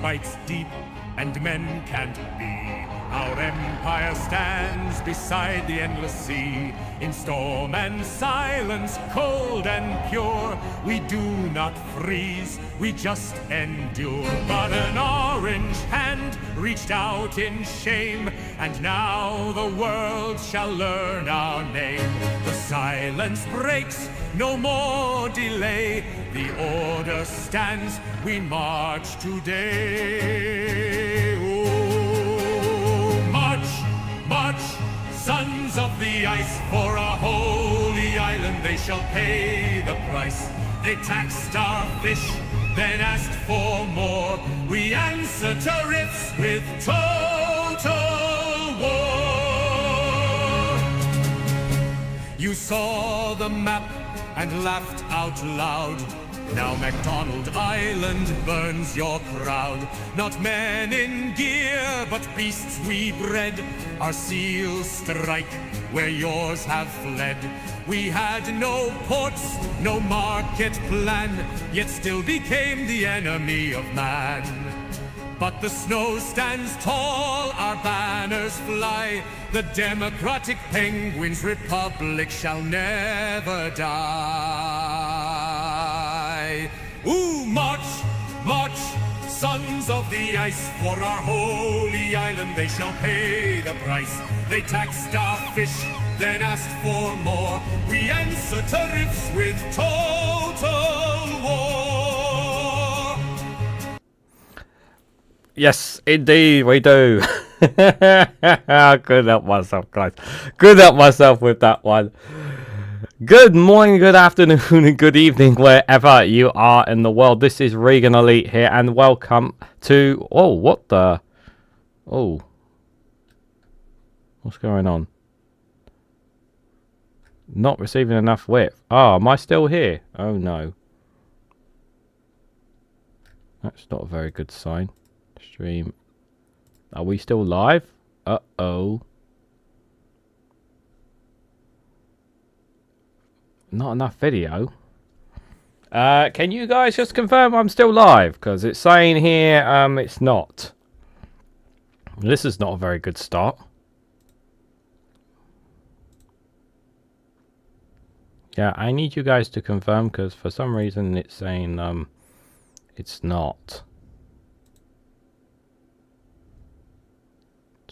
bites deep, and men can't be. Our empire stands beside the endless sea. In storm and silence, cold and pure, we do not freeze, we just endure. But an orange hand reached out in shame, and now the world shall learn our name. The silence breaks, no more delay. The order stands, we march today. Oh, march, march, sons of the ice. For a holy island they shall pay the price. They taxed our fish, then asked for more. We answer to rifts with total war. You saw the map and laughed out loud. Now MacDonald Island burns your crowd. Not men in gear, but beasts we bred. Our seals strike where yours have fled. We had no ports, no market plan, yet still became the enemy of man. But the snow stands tall, our banners fly. The democratic penguins' republic shall never die. Ooh, march, march, sons of the ice. For our holy island they shall pay the price. They taxed our fish, then asked for more. We answer to rifts with total war. Yes, indeed, we do. Couldn't help myself, guys. Couldn't help myself with that one. Good morning, good afternoon, and good evening, wherever you are in the world. This is Regan Elite here, and welcome to... Oh, what the... Oh. What's going on? Not receiving enough width. Oh, am I still here? Oh, no. That's not a very good sign. Stream. Are we still live? Uh-oh. Not enough video. Can you guys just confirm I'm still live? Because it's saying here it's not. This is not a very good start. Yeah, I need you guys to confirm, because for some reason it's saying it's not.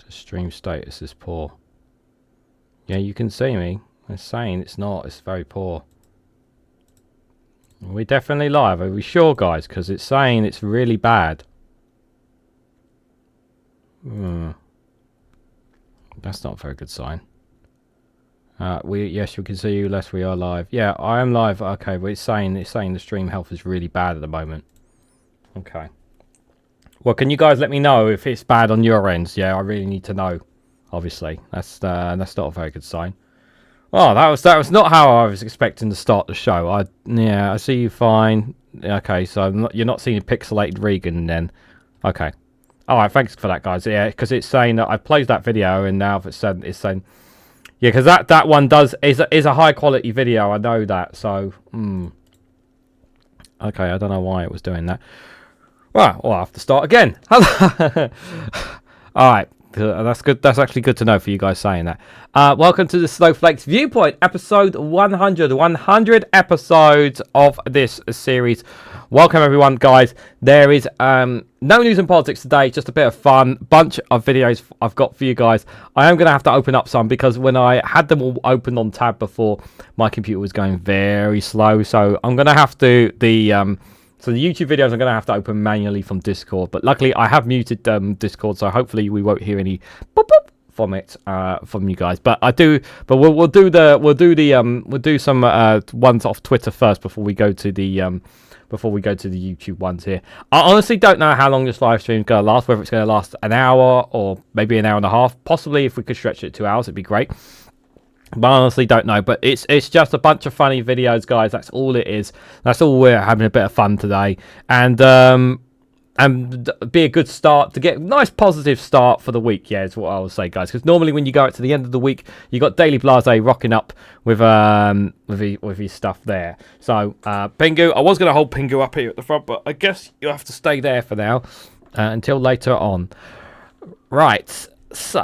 The stream status is poor. Yeah, you can see me. It's saying it's not. It's very poor. Are we definitely live? Are we sure, guys? Because it's saying it's really bad. That's not a very good sign. Yes, we can see you. Yes, we are live. Yeah, I am live. Okay, but it's saying the stream health is really bad at the moment. Okay. Well, can you guys let me know if it's bad on your ends? Yeah, I really need to know. Obviously, that's not a very good sign. Oh, that was not how I was expecting to start the show. I see you fine. Okay, so you're not seeing a pixelated Regan then. Okay. All right, thanks for that, guys. Yeah, because it's saying that I played that video, and now it's saying yeah, because that one is a high quality video. I know that. So okay, I don't know why it was doing that. Well, I'll have to start again. All right. That's good. That's actually good to know for you guys saying that. Welcome to the Snowflake Viewpoint, episode 100. 100 episodes of this series. Welcome, everyone, guys. There is no news and politics today, just a bit of fun. Bunch of videos I've got for you guys. I am going to have to open up some, because when I had them all open on tab before, my computer was going very slow. So I'm going to have to... So the YouTube videos I'm going to have to open manually from Discord, but luckily I have muted Discord, so hopefully we won't hear any boop boop from it from you guys. But I do, but we'll do some ones off Twitter first before we go to the YouTube ones here. I honestly don't know how long this live stream is going to last, whether it's going to last an hour or maybe an hour and a half. Possibly if we could stretch it to 2 hours, it'd be great. But I honestly don't know. But it's just a bunch of funny videos, guys. That's all it is. That's all. We're having a bit of fun today, and be a good start to get a nice positive start for the week. Yeah, is what I will say, guys. Because normally when you go out to the end of the week, you got Daily Blase rocking up with his stuff there. So Pingu, I was going to hold Pingu up here at the front, but I guess you'll have to stay there for now. until later on. Right. So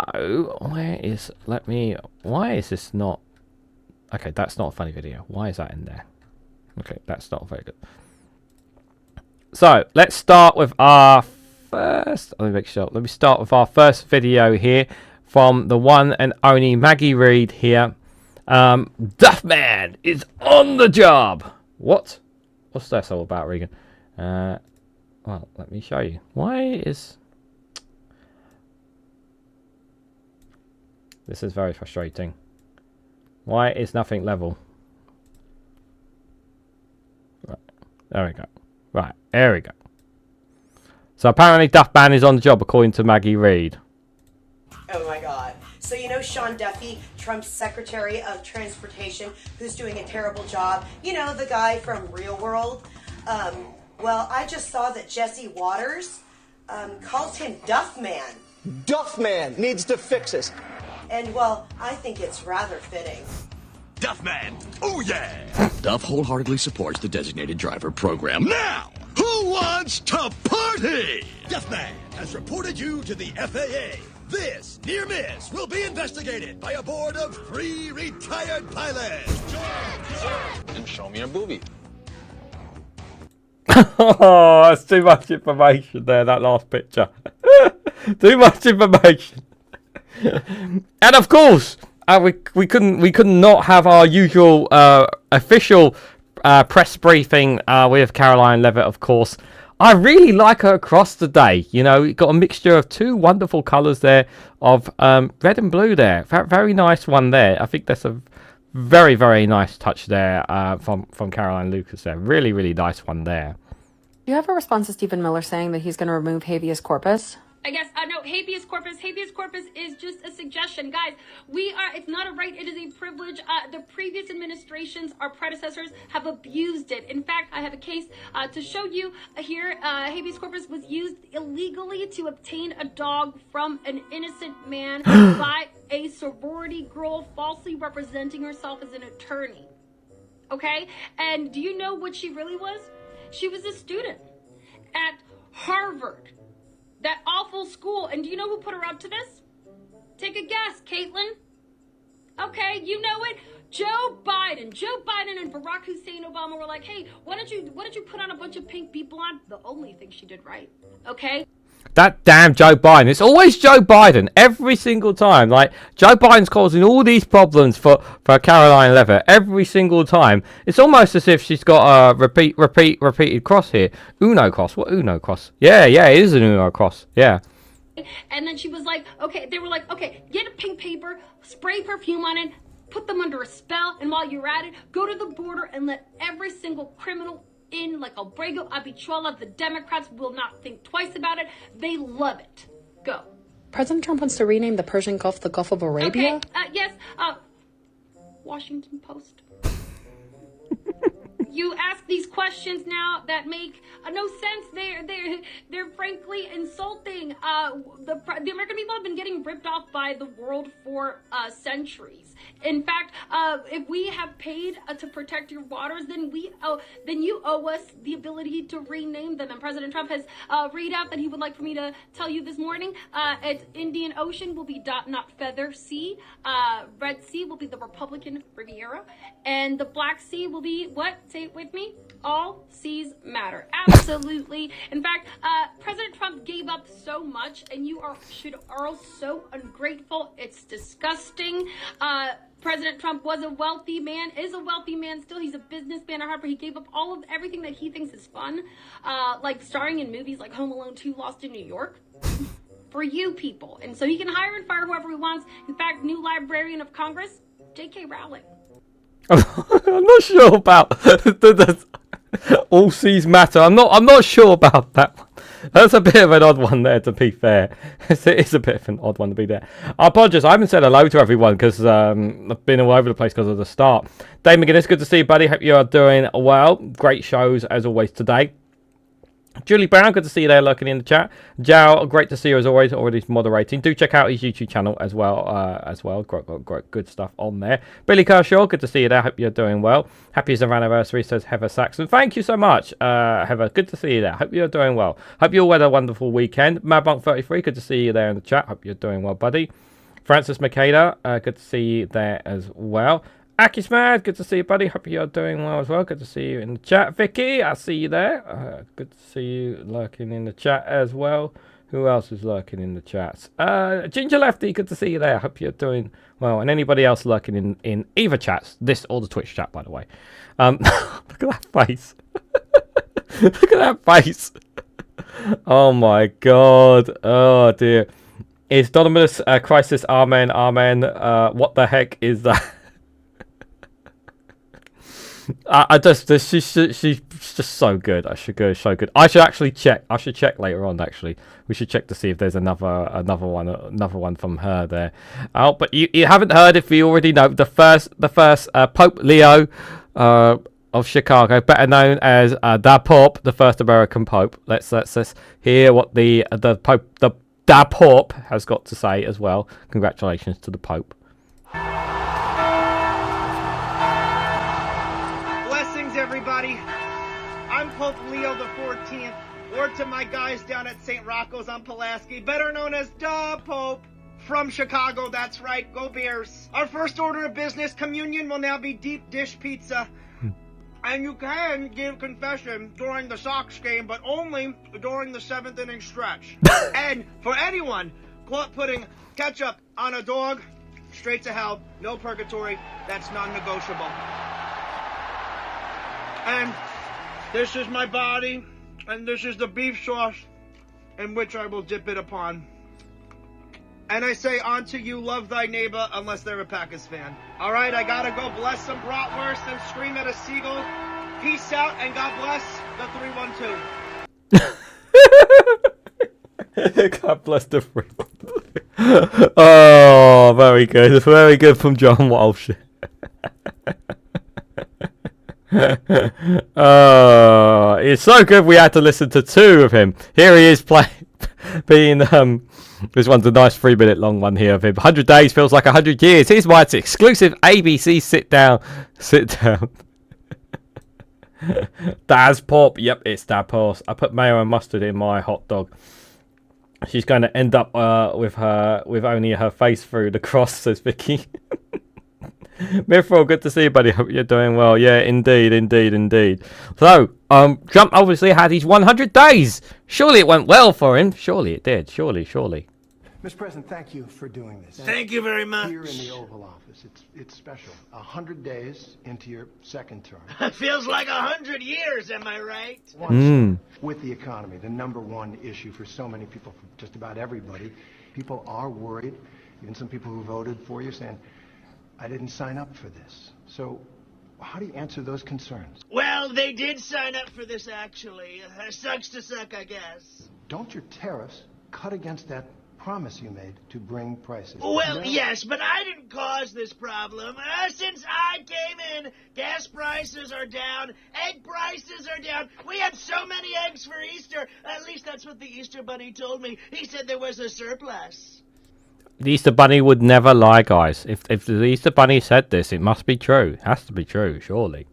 why is this not? Okay, that's not a funny video. Why is that in there? Okay, that's not very good. So let's start with our first. Let me make sure. Let me start with our first video here from the one and only Maggie Reed here. Duffman is on the job. What? What's that all about, Regan? Well, let me show you. Why is this is very frustrating. Why is nothing level? Right, there we go. Right, there we go. So apparently Duffman is on the job, according to Maggie Reed. Oh my God. So you know Sean Duffy, Trump's Secretary of Transportation, who's doing a terrible job? You know, the guy from Real World? Well, I just saw that Jesse Waters calls him Duffman. Duffman needs to fix it. And, well, I think it's rather fitting. Duffman, oh yeah! Duff wholeheartedly supports the designated driver program. Now, who wants to party? Duffman has reported you to the FAA. This near miss will be investigated by a board of 3 retired pilots. And show me a booby. Oh, that's too much information there, that last picture. Too much information. And of course, we couldn't not have our usual official press briefing with Caroline Levitt, of course. I really like her across today. You know, got a mixture of 2 wonderful colours there of red and blue there. Very nice one there. I think that's a very, very nice touch there from Caroline Lucas there. Really, really nice one there. Do you have a response to Stephen Miller saying that he's going to remove habeas corpus? I guess, no, habeas corpus is just a suggestion. Guys, it's not a right, it is a privilege. The previous administrations, our predecessors, have abused it. In fact, I have a case to show you here. Habeas corpus was used illegally to obtain a dog from an innocent man by a sorority girl falsely representing herself as an attorney. Okay? And do you know what she really was? She was a student at Harvard. That awful school. And do you know who put her up to this? Take a guess, Caitlin. Okay, you know it. Joe Biden. Joe Biden and Barack Hussein Obama were like, hey, why don't you put on a bunch of pink, be blonde? The only thing she did right. Okay? That damn Joe Biden. It's always Joe Biden every single time. Like, Joe Biden's causing all these problems for Caroline Levitt every single time. It's almost as if she's got a repeated cross here. Uno cross. What Uno cross? Yeah, it is an Uno cross. Yeah. And then she was like, okay, they were like, okay, get a pink paper, spray perfume on it, put them under a spell, and while you're at it, go to the border and let every single criminal in, like Albrego, Habichuela. The Democrats will not think twice about it. They love it. Go. President Trump wants to rename the Persian Gulf the Gulf of Arabia? Okay, yes, Washington Post. You ask these questions now that make no sense. They're frankly insulting. The American people have been getting ripped off by the world for centuries. In fact, if we have paid to protect your waters, then you owe us the ability to rename them. And President Trump has read out that he would like for me to tell you this morning. It's Indian Ocean will be not Feather Sea. Red Sea will be the Republican Riviera, and the Black Sea will be what? Say it with me. All seas matter. Absolutely. In fact, President Trump gave up so much, and you are so ungrateful. It's disgusting. President Trump was a wealthy man, is a wealthy man still. He's a businessman at heart, but he gave up all of everything that he thinks is fun, like starring in movies like Home Alone 2, Lost in New York, for you people. And so he can hire and fire whoever he wants. In fact, new Librarian of Congress, J.K. Rowling. I'm not sure about the all seas matter. I'm not sure about that one. That's a bit of an odd one there, to be fair. It is a bit of an odd one to be there. I apologize. I haven't said hello to everyone because I've been all over the place because of the start. Dave McGinnis, good to see you, buddy. Hope you are doing well. Great shows as always today. Julie Brown, good to see you there lurking in the chat. Jao, great to see you as always, already moderating. Do check out his YouTube channel as well. Great, good stuff on there. Billy Kershaw, good to see you there. Hope you're doing well. Happy as of anniversary, says Heather Saxon. Thank you so much, Heather. Good to see you there. Hope you're doing well. Hope you all had a wonderful weekend. Madbunk33, good to see you there in the chat. Hope you're doing well, buddy. Francis Makeda, good to see you there as well. Akismad, good to see you, buddy. Hope you're doing well as well. Good to see you in the chat. Vicky, I see you there. Good to see you lurking in the chat as well. Who else is lurking in the chats? Ginger Lefty, good to see you there. Hope you're doing well. And anybody else lurking in either chats, this or the Twitch chat, by the way. Look at that face. Look at that face. Oh my god. Oh dear. Is Donomus Crisis? Amen. Amen. What the heck is that? She's just so good. So good. I should actually check. I should check later on. Actually, we should check to see if there's another one from her there. Oh, but you haven't heard, if you already know, the first Pope Leo of Chicago, better known as Da Pope, the first American Pope. Let's hear what the Pope, the Da Pope, has got to say as well. Congratulations to the Pope. Everybody, I'm Pope Leo the 14th, or to my guys down at St. Rocco's on Pulaski, better known as Da Pope, from Chicago. That's right, go Bears. Our first order of business, communion, will now be deep dish pizza. And you can give confession during the Sox game, but only during the 7th inning stretch. And for anyone caught putting ketchup on a dog, straight to hell, no purgatory, that's non-negotiable. And this is my body, and this is the beef sauce in which I will dip it upon. And I say unto you, love thy neighbor, unless they're a Packers fan. All right, I gotta go bless some bratwurst and scream at a seagull. Peace out, and God bless the 312. God bless the 312. Oh, very good. Very good from John Walsh. It's so good we had to listen to two of him. Here he is being this one's a nice 3-minute long one here of him. 100 days feels like 100 years. Here's why it's exclusive ABC sit down. Daz Pop. Yep, it's Daz Pop. I put mayo and mustard in my hot dog. She's going to end up with only her face through the cross, says Vicky. Mithril, good to see you, buddy. Hope you're doing well. Yeah, indeed. So, Trump obviously had his 100 days. Surely it went well for him. Surely it did. Surely. Mr. President, thank you for doing this. Thank you very much. Here in the Oval Office, it's special. 100 days into your second term. It feels like 100 years, am I right? With the economy, the #1 issue for so many people, for just about everybody, people are worried. Even some people who voted for you saying, I didn't sign up for this. So how do you answer those concerns? Well, they did sign up for this, actually. Sucks to suck, I guess. Don't your tariffs cut against that promise you made to bring prices? Well, yes, but I didn't cause this problem. Since I came in, gas prices are down, egg prices are down. We had so many eggs for Easter. At least that's what the Easter Bunny told me. He said there was a surplus. The Easter Bunny would never lie, guys. If the Easter Bunny said this, it must be true. It has to be true, surely.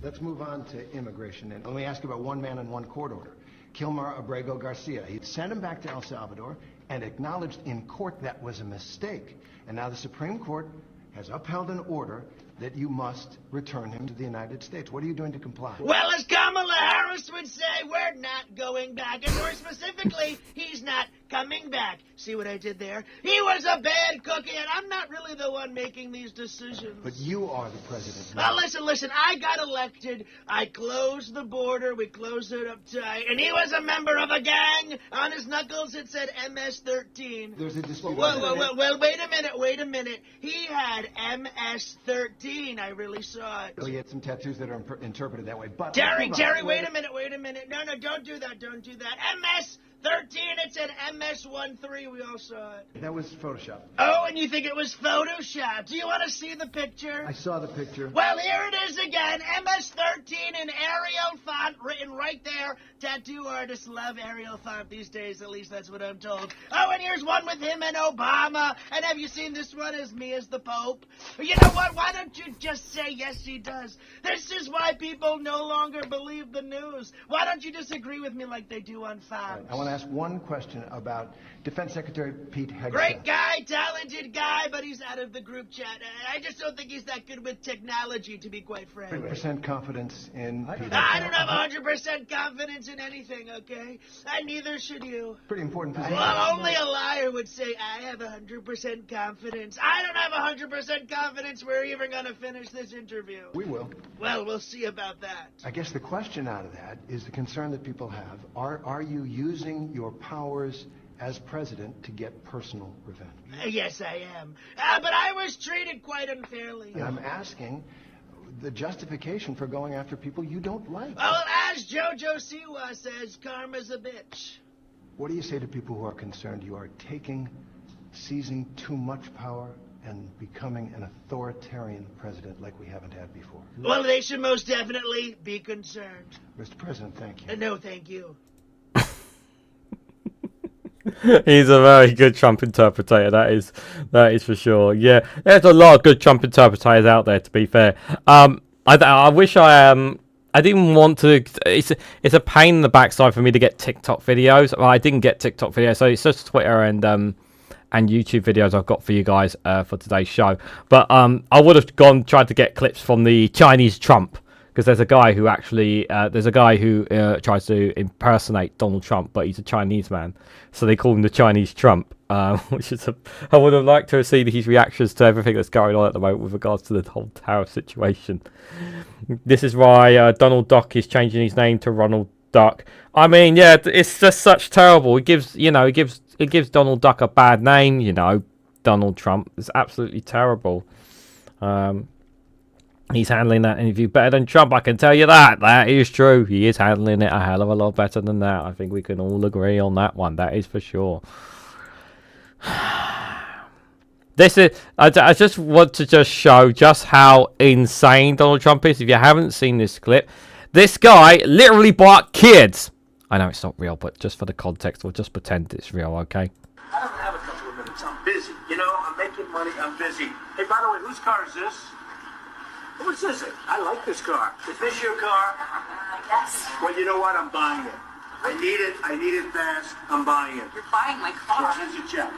Let's move on to immigration. And let me ask you about one man and one court order. Kilmer Abrego Garcia. He'd sent him back to El Salvador and acknowledged in court that was a mistake. And now the Supreme Court has upheld an order that you must return him to the United States. What are you doing to comply? Well, as Kamala Harris would say, we're not going back. And more specifically, he's not coming back. See what I did there? He was a bad cookie, and I'm not really the one making these decisions. But you are the president. Now, listen, I got elected. I closed the border. We closed it up tight. And he was a member of a gang. On his knuckles, it said MS-13. There's a dispute. Well, wait a minute. He had MS-13. I really saw it. Oh, he had some tattoos that are interpreted that way. But Terry, wait a minute. No, don't do that. MS 13, it's an MS-13. We all saw it. That was Photoshop. Oh, and you think it was Photoshop? Do you want to see the picture? I saw the picture. Well, here it is again. MS-13 in Arial font written right there. Tattoo artists love Arial font these days. At least that's what I'm told. Oh, and here's one with him and Obama. And have you seen this one as me as the Pope? You know what? Why don't you just say yes, he does? This is why people no longer believe the news. Why don't you disagree with me like they do on Fox? I want to ask one question about Defense Secretary Pete Hegseth. Great guy, talented guy, but he's out of the group chat. I just don't think he's that good with technology, to be quite frank. 100% confidence in Pete Hegseth. I don't have 100% confidence in anything, okay? And neither should you. Pretty important position. Well, only a liar would say, I have 100% confidence. I don't have 100% confidence we're even going to finish this interview. We will. Well, we'll see about that. I guess the question out of that is the concern that people have. Are you using your powers as president to get personal revenge? Yes, I am. But I was treated quite unfairly. And I'm asking the justification for going after people you don't like. Well, as Jojo Siwa says, karma's a bitch. What do you say to people who are concerned you are seizing too much power and becoming an authoritarian president like we haven't had before? Well, they should most definitely be concerned. Mr. President, thank you. No, thank you. He's a very good Trump interpreter. That is for sure. Yeah, there's a lot of good Trump interpreters out there. To be fair, I wish I didn't want to. It's a pain in the backside for me to get TikTok videos. Well, I didn't get TikTok videos, so it's just Twitter and YouTube videos I've got for you guys for today's show. But I would have tried to get clips from the Chinese Trump. Because there's a guy who actually, tries to impersonate Donald Trump, but he's a Chinese man, so they call him the Chinese Trump. Which is I would have liked to have seen his reactions to everything that's going on at the moment with regards to the whole tariff situation. This is why Donald Duck is changing his name to Ronald Duck. I mean, yeah, it's just such terrible. It gives Donald Duck a bad name. Donald Trump is absolutely terrible. He's handling that interview better than Trump, I can tell you that. That is true. He is handling it a hell of a lot better than that. I think we can all agree on that one. That is for sure. I just want to show just how insane Donald Trump is. If you haven't seen this clip, this guy literally bought kids. I know it's not real, but just for the context, we'll just pretend it's real, okay? I don't have a couple of minutes. I'm busy. I'm making money. I'm busy. Hey, by the way, whose car is this? Whose is it? I like this car. Is this your car? Yes. Well, you know what? I'm buying it. I need it. I need it fast. I'm buying it. You're buying my car? Here's your check.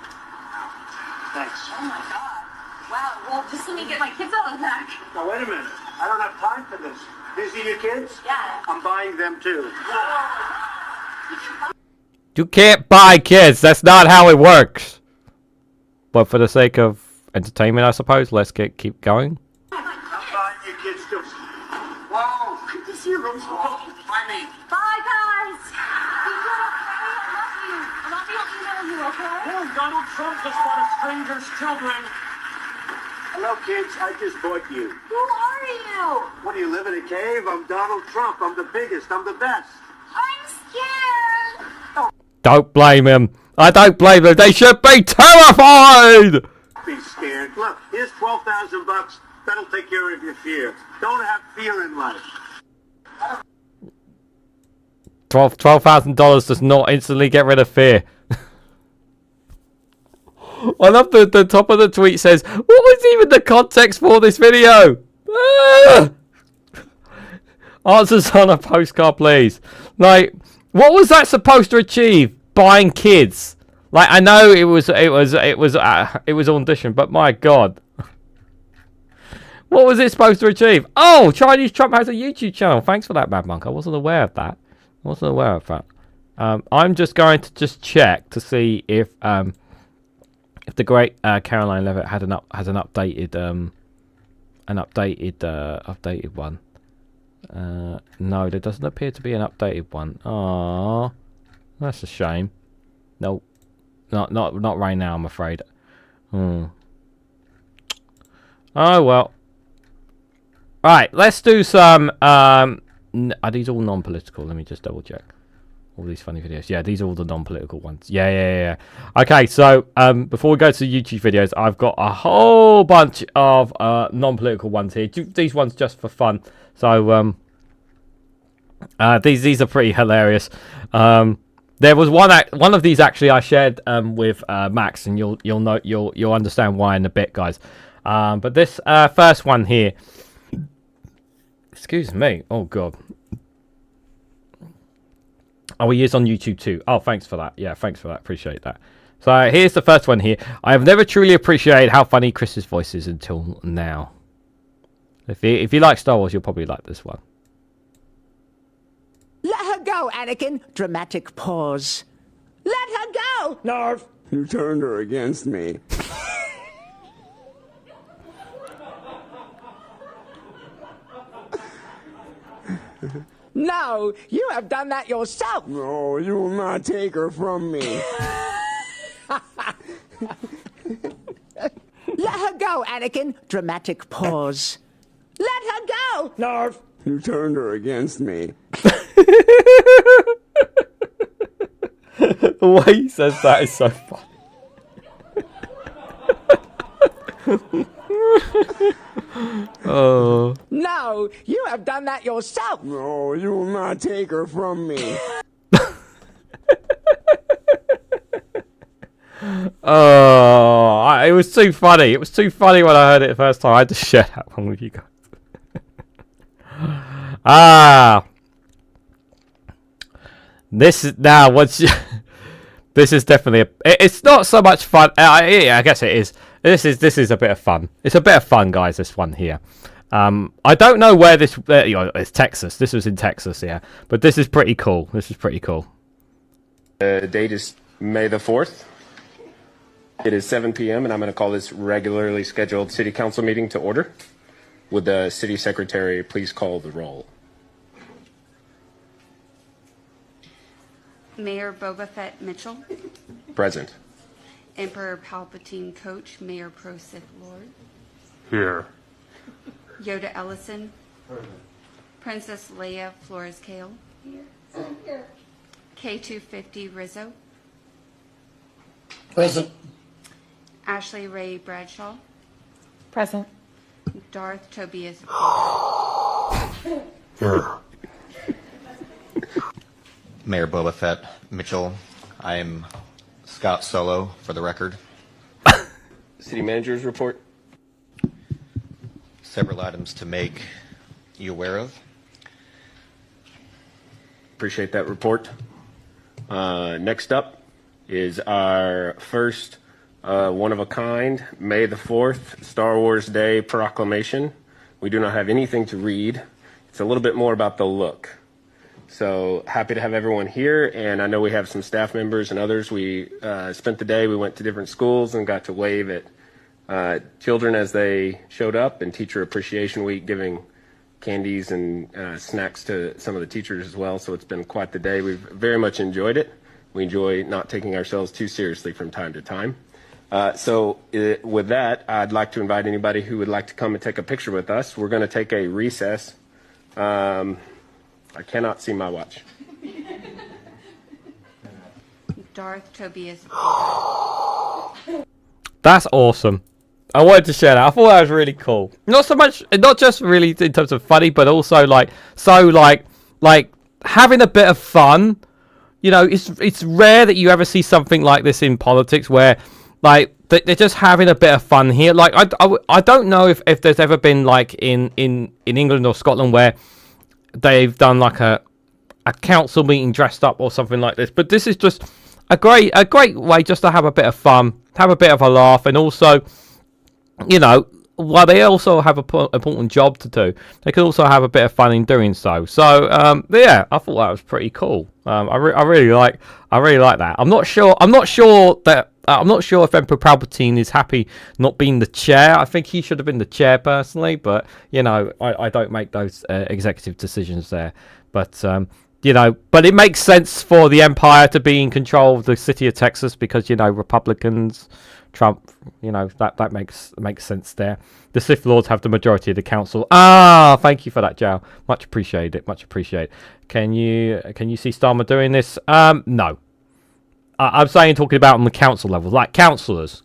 Thanks. Oh, my God. Wow. Well, just let me get my kids out of the back. Now, wait a minute. I don't have time for this. Busy your kids? Yeah. I'm buying them, too. You can't buy kids. That's not how it works. But for the sake of entertainment, I suppose, let's keep going. Whoa! Good to see you, Rose. Bye, me. Bye, guys. Be good, okay? I love you. I love you. Email you, okay? Oh, Donald Trump just bought a stranger's children. Hello, kids. I just bought you. Who are you? What, do you live in a cave? I'm Donald Trump. I'm the biggest. I'm the best. I'm scared. Oh. Don't blame him. I don't blame them. They should be terrified. Be scared. Look, here's $12,000. That'll take care of your fear. Don't have fear in life. $12,000 does not instantly get rid of fear. I love the top of the tweet says, what was even the context for this video? Answers on a postcard, please. Like, what was that supposed to achieve? Buying kids. Like, I know it was audition, but my God. What was it supposed to achieve? Oh, Chinese Trump has a YouTube channel. Thanks for that, Mad Monk. I wasn't aware of that. I'm just going to check to see if the great Caroline Levitt has an updated one. No, there doesn't appear to be an updated one. Oh, that's a shame. Nope, not right now, I'm afraid. Oh well. Right, let's do some. Are these all non-political? Let me just double check. All these funny videos. Yeah, these are all the non-political ones. Yeah. Okay, so before we go to the YouTube videos, I've got a whole bunch of non-political ones here. These ones just for fun. So these are pretty hilarious. There was one of these actually I shared with Max, and you'll understand why in a bit, guys. But this first one here. Excuse me. Oh God. Oh, he is on YouTube too. Oh, thanks for that. Yeah, thanks for that. Appreciate that. So here's the first one here. I have never truly appreciated how funny Chris's voice is until now. If you like Star Wars, you'll probably like this one. Let her go, Anakin. Dramatic pause. Let her go! Narf! You turned her against me. No, you have done that yourself. No, you will not take her from me. Let her go, Anakin. Dramatic pause. Let her go! Narf! You turned her against me. The way he says that is so funny. Oh. No, you have done that yourself. No, you will not take her from me. Oh, it was too funny. It was too funny when I heard it the first time. I had to share that one with you guys. This is now what's. This is definitely it's not so much fun. I guess it is. This is a bit of fun. It's a bit of fun, guys. This one here. I don't know where this. It's Texas. This was in Texas, yeah. But this is pretty cool. This is pretty cool. The date is May the 4th. It is 7 p.m. and I'm going to call this regularly scheduled City Council meeting to order. Would the City Secretary please call the roll? Mayor Boba Fett Mitchell. Present. Emperor Palpatine Coach, Mayor Pro Sith Lord. Here. Yoda Ellison. Princess Leia Flores Kale. Here. K250 Rizzo. Present. Ashley Ray Bradshaw. Present. Darth Tobias. Here. Mayor Boba Fett Mitchell. I'm Scott Solo, for the record. City Manager's report. Several items to make you aware of. Appreciate that report. Next up is our first one-of-a-kind May the 4th Star Wars Day proclamation. We do not have anything to read. It's a little bit more about the look. So happy to have everyone here, and I know we have some staff members and others. We spent the day, we went to different schools and got to wave at children as they showed up, and Teacher Appreciation Week, giving candies and snacks to some of the teachers as well. So it's been quite the day. We've very much enjoyed it. We enjoy not taking ourselves too seriously from time to time. With that, I'd like to invite anybody who would like to come and take a picture with us. We're going to take a recess. I cannot see my watch. Darth Tobias. That's awesome. I wanted to share that. I thought that was really cool. Not so much, not just really in terms of funny, but also like having a bit of fun. You know, it's rare that you ever see something like this in politics where like they're just having a bit of fun here. Like I don't know if there's ever been like in England or Scotland where they've done like a council meeting dressed up or something like this, but this is just a great way just to have a bit of fun, have a bit of a laugh, and also, you know, while they also have an important job to do, they can also have a bit of fun in doing so. So yeah, I thought that was pretty cool. I really like that. I'm not sure if Emperor Palpatine is happy not being the chair. I think he should have been the chair personally, but you know, I don't make those executive decisions there. But you know, but it makes sense for the Empire to be in control of the city of Texas because, you know, Republicans Trump, you know, that makes sense there. The Sith Lords have the majority of the council. Ah, thank you for that, Jao. Much appreciated. Much appreciated. Can you see Starmer doing this? No. I'm saying talking about on the council level, like councillors.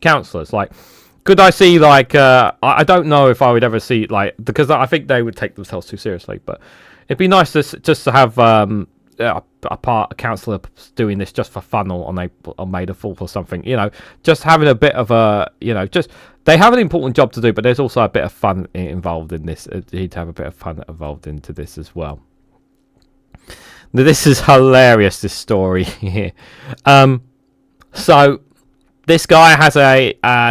Like, could I see like I don't know if I would ever see like, because I think they would take themselves too seriously, but it'd be nice to just to have a councillor doing this just for fun or on May the 4th or something, you know, just having a bit of a, you know, just they have an important job to do, but there's also a bit of fun involved in this. He'd have a bit of fun involved into this as well. Now, this is hilarious, this story here. So this guy has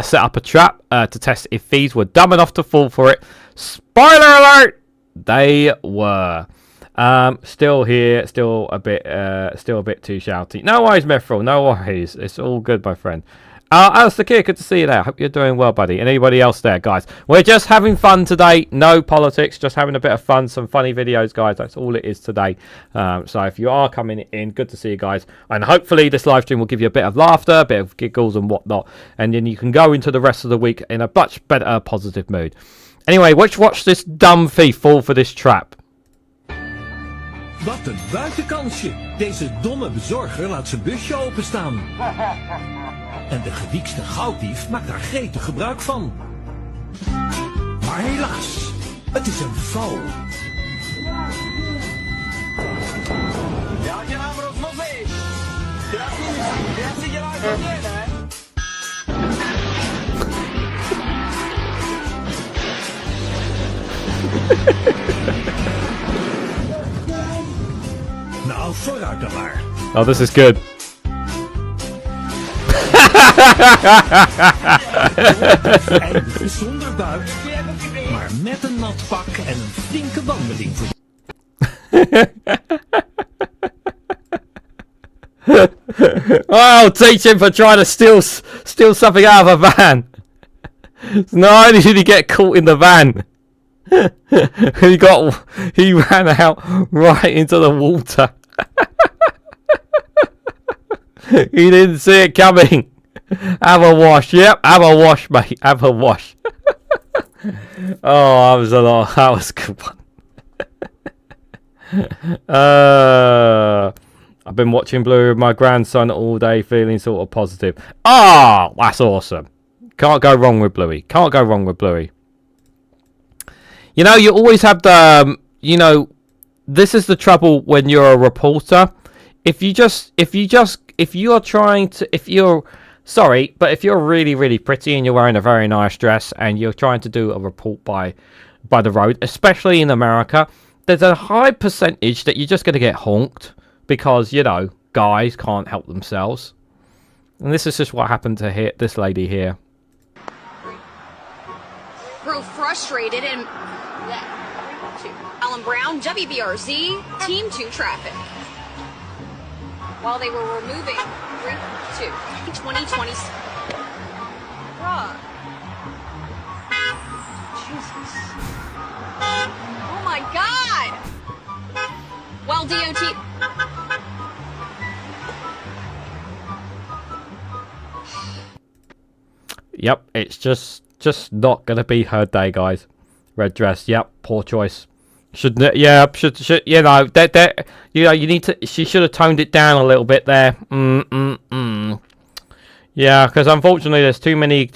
set up a trap to test if thieves were dumb enough to fall for it. Spoiler alert! They were. Still here, still a bit too shouty. No worries, Mithril, no worries. It's all good, my friend. Alistair Keir, good to see you there. Hope you're doing well, buddy. Anybody else there, guys? We're just having fun today. No politics, just having a bit of fun, some funny videos, guys. That's all it is today. So if you are coming in, good to see you guys. And hopefully this live stream will give you a bit of laughter, a bit of giggles and whatnot. And then you can go into the rest of the week in a much better positive mood. Anyway, watch this dumb thief fall for this trap. Wat een buitenkansje. Deze domme bezorger laat zijn busje openstaan. En de gewiekste gouddief maakt daar gretig gebruik van. Maar helaas, het is een val. Nou, vooruit dan maar. Oh, this is good. Eindigde zonder buit, maar met een nat pak en een flinke wandeling. Oh, teach him for trying to steal something out of a van. Not only did he get caught in the van, he ran out right into the water. He didn't see it coming. Have a wash. Yep, have a wash, mate. Have a wash. Oh, that was a lot. That was a good one. I've been watching Bluey with my grandson all day, feeling sort of positive. Ah, that's awesome. Can't go wrong with Bluey. Can't go wrong with Bluey. You know, you always have the, you know, this is the trouble when you're a reporter. If you're really, really pretty and you're wearing a very nice dress and you're trying to do a report by the road, especially in America, there's a high percentage that you're just going to get honked because, you know, guys can't help themselves. And this is just what happened to this lady here. Grow frustrated and... Alan Brown, WBRZ, Team 2 traffic. While they were removing 2020. Bruh. Jesus. Oh my God! While DOT... Yep, it's just not gonna be her day, guys. Red dress, yep, poor choice. Should you know that you know, you need to. She should have toned it down a little bit there. Yeah, because unfortunately, there's too many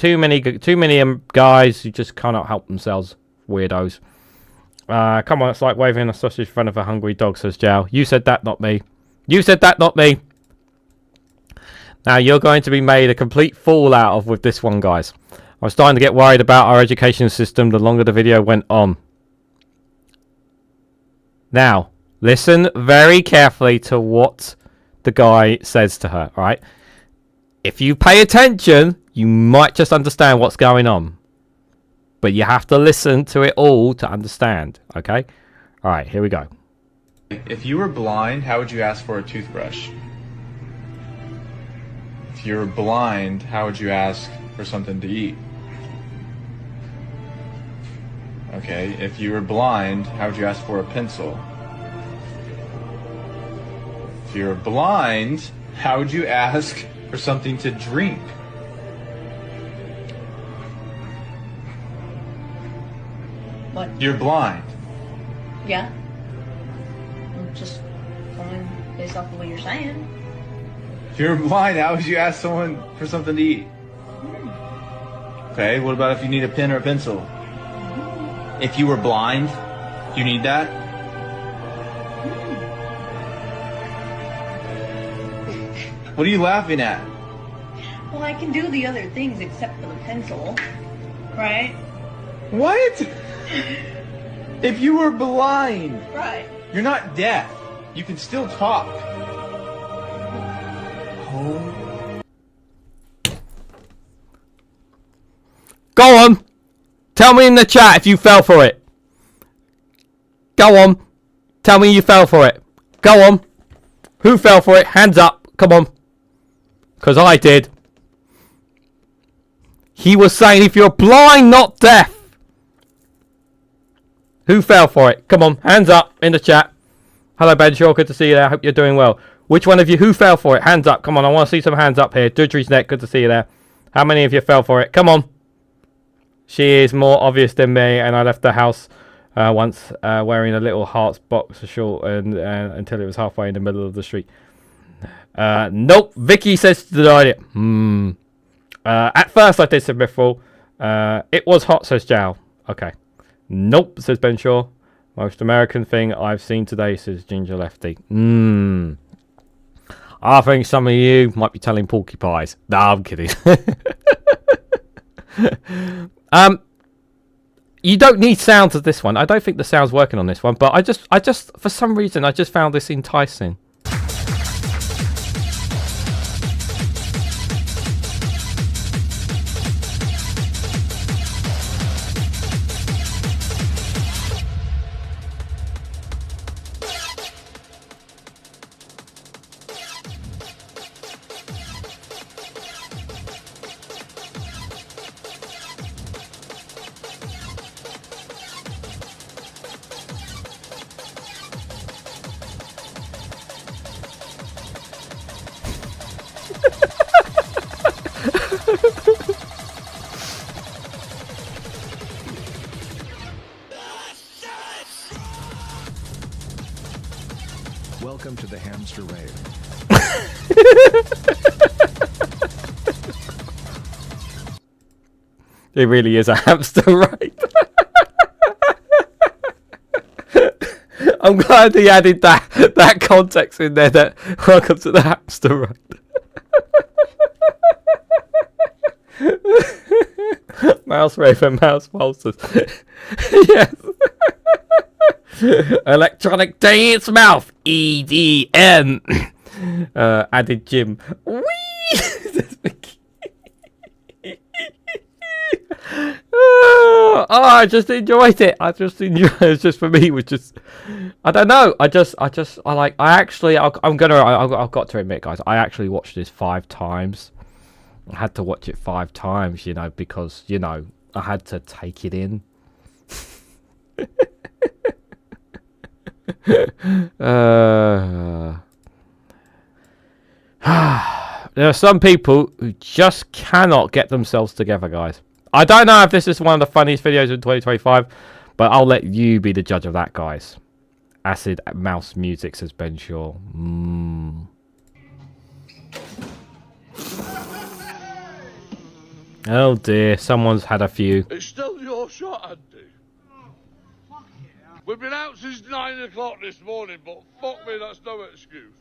guys who just cannot help themselves. Weirdos. Come on, it's like waving a sausage in front of a hungry dog, says Jao. You said that, not me. You said that, not me. Now you're going to be made a complete fool out of with this one, guys. I was starting to get worried about our education system the longer the video went on. Now, listen very carefully to what the guy says to her, alright? If you pay attention, you might just understand what's going on. But you have to listen to it all to understand, okay? Alright, here we go. If you were blind, how would you ask for a toothbrush? If you were blind, how would you ask for something to eat? Okay, if you were blind, how would you ask for a pencil? If you were blind, how would you ask for something to drink? What? You're blind. Yeah. I'm just going based off of what you're saying. If you're blind, how would you ask someone for something to eat? Okay, what about if you need a pen or a pencil? If you were blind, do you need that? What are you laughing at? Well, I can do the other things except for the pencil, right? What? If you were blind, Right. you're not deaf. You can still talk. Oh. Go on. Tell me in the chat if you fell for it. Go on. Tell me you fell for it. Go on. Who fell for it? Hands up. Come on. Because I did. He was saying if you're blind, not deaf. Who fell for it? Come on. Hands up in the chat. Hello, Ben Shaw. Good to see you there. I hope you're doing well. Which one of you, who fell for it? Hands up. Come on. I want to see some hands up here. Dudry's neck. Good to see you there. How many of you fell for it? Come on. She is more obvious than me, and I left the house once wearing a little Hearts boxer short and until it was halfway in the middle of the street. Nope. Vicky says to deny it. At first I did some riffle. It was hot, says Jal. Okay. Nope, says Ben Shaw. Most American thing I've seen today, says Ginger Lefty. I think some of you might be telling porcupines. No, I'm kidding. You don't need sounds of this one. I don't think the sound's working on this one, but I just for some reason I just found this enticing. Welcome to the hamster rave. It really is a hamster rave. I'm glad he added that context in there. That welcome to the hamster rave. Mouse rave and mouse pulses. Yes. Electronic dance mouth. EDM. Added Jim. Whee! Oh, I just enjoyed it. I just enjoyed it. It's just for me, which is, I don't know. I've got to admit, guys, I actually watched this 5 times. I had to watch it 5 times, because, I had to take it in. There are some people who just cannot get themselves together, guys. I don't know if this is one of the funniest videos in 2025, but I'll let you be the judge of that, guys. Acid mouse music, says Ben Shaw. Oh dear, someone's had a few. It's still your shot, Andy. We've been out since 9 o'clock this morning, but fuck me, that's no excuse.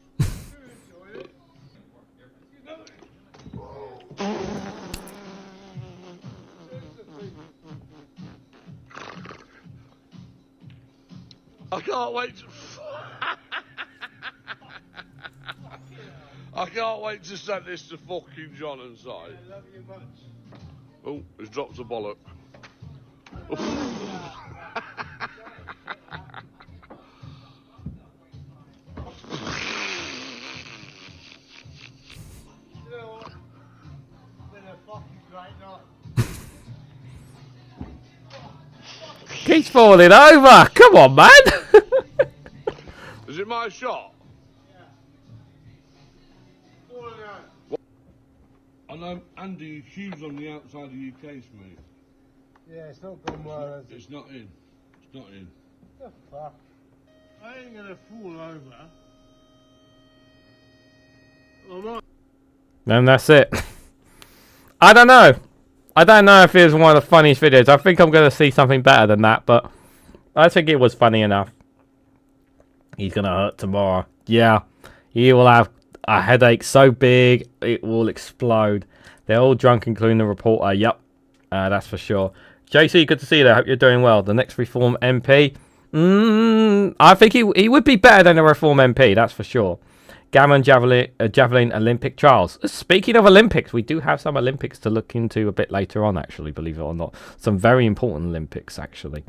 I can't wait to... I can't wait to send this to fucking John and Si. Oh, he's dropped a bollock. Keeps falling over. Come on, man. Is it my shot? I know Andy, Hugh's on the outside of your case, mate. Yeah, it's not gone well, has it? It's not in. Not in. The fuck? I ain't gonna fall over. Alright. And that's it. I don't know. I don't know if it was one of the funniest videos. I think I'm going to see something better than that, but I think it was funny enough. He's going to hurt tomorrow. Yeah. He will have a headache so big, it will explode. They're all drunk, including the reporter. Yep. That's for sure. JC, good to see you there. Hope you're doing well. The next Reform MP. I think he would be better than a Reform MP. That's for sure. Gammon Javelin Olympic trials. Speaking of Olympics, we do have some Olympics to look into a bit later on, actually, believe it or not. Some very important Olympics, actually.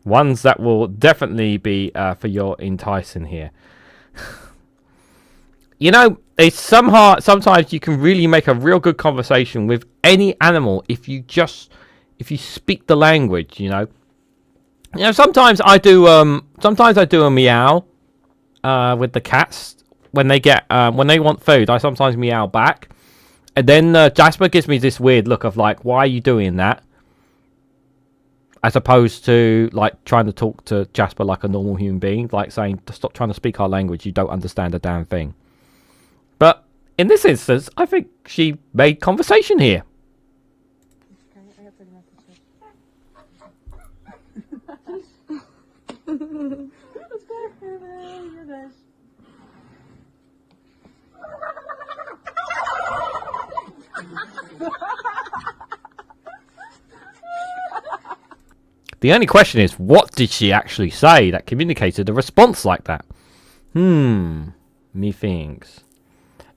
Ones that will definitely be for your enticing here. You know, it's sometimes you can really make a real good conversation with any animal if you speak the language, you know. You know, sometimes I do a meow with the cats. When they want food, I sometimes meow back, and then Jasper gives me this weird look of like, "Why are you doing that?" As opposed to like trying to talk to Jasper like a normal human being, like saying, "Stop trying to speak our language. You don't understand a damn thing." But in this instance, I think she made conversation here. The only question is, what did she actually say that communicated a response like that? Me thinks.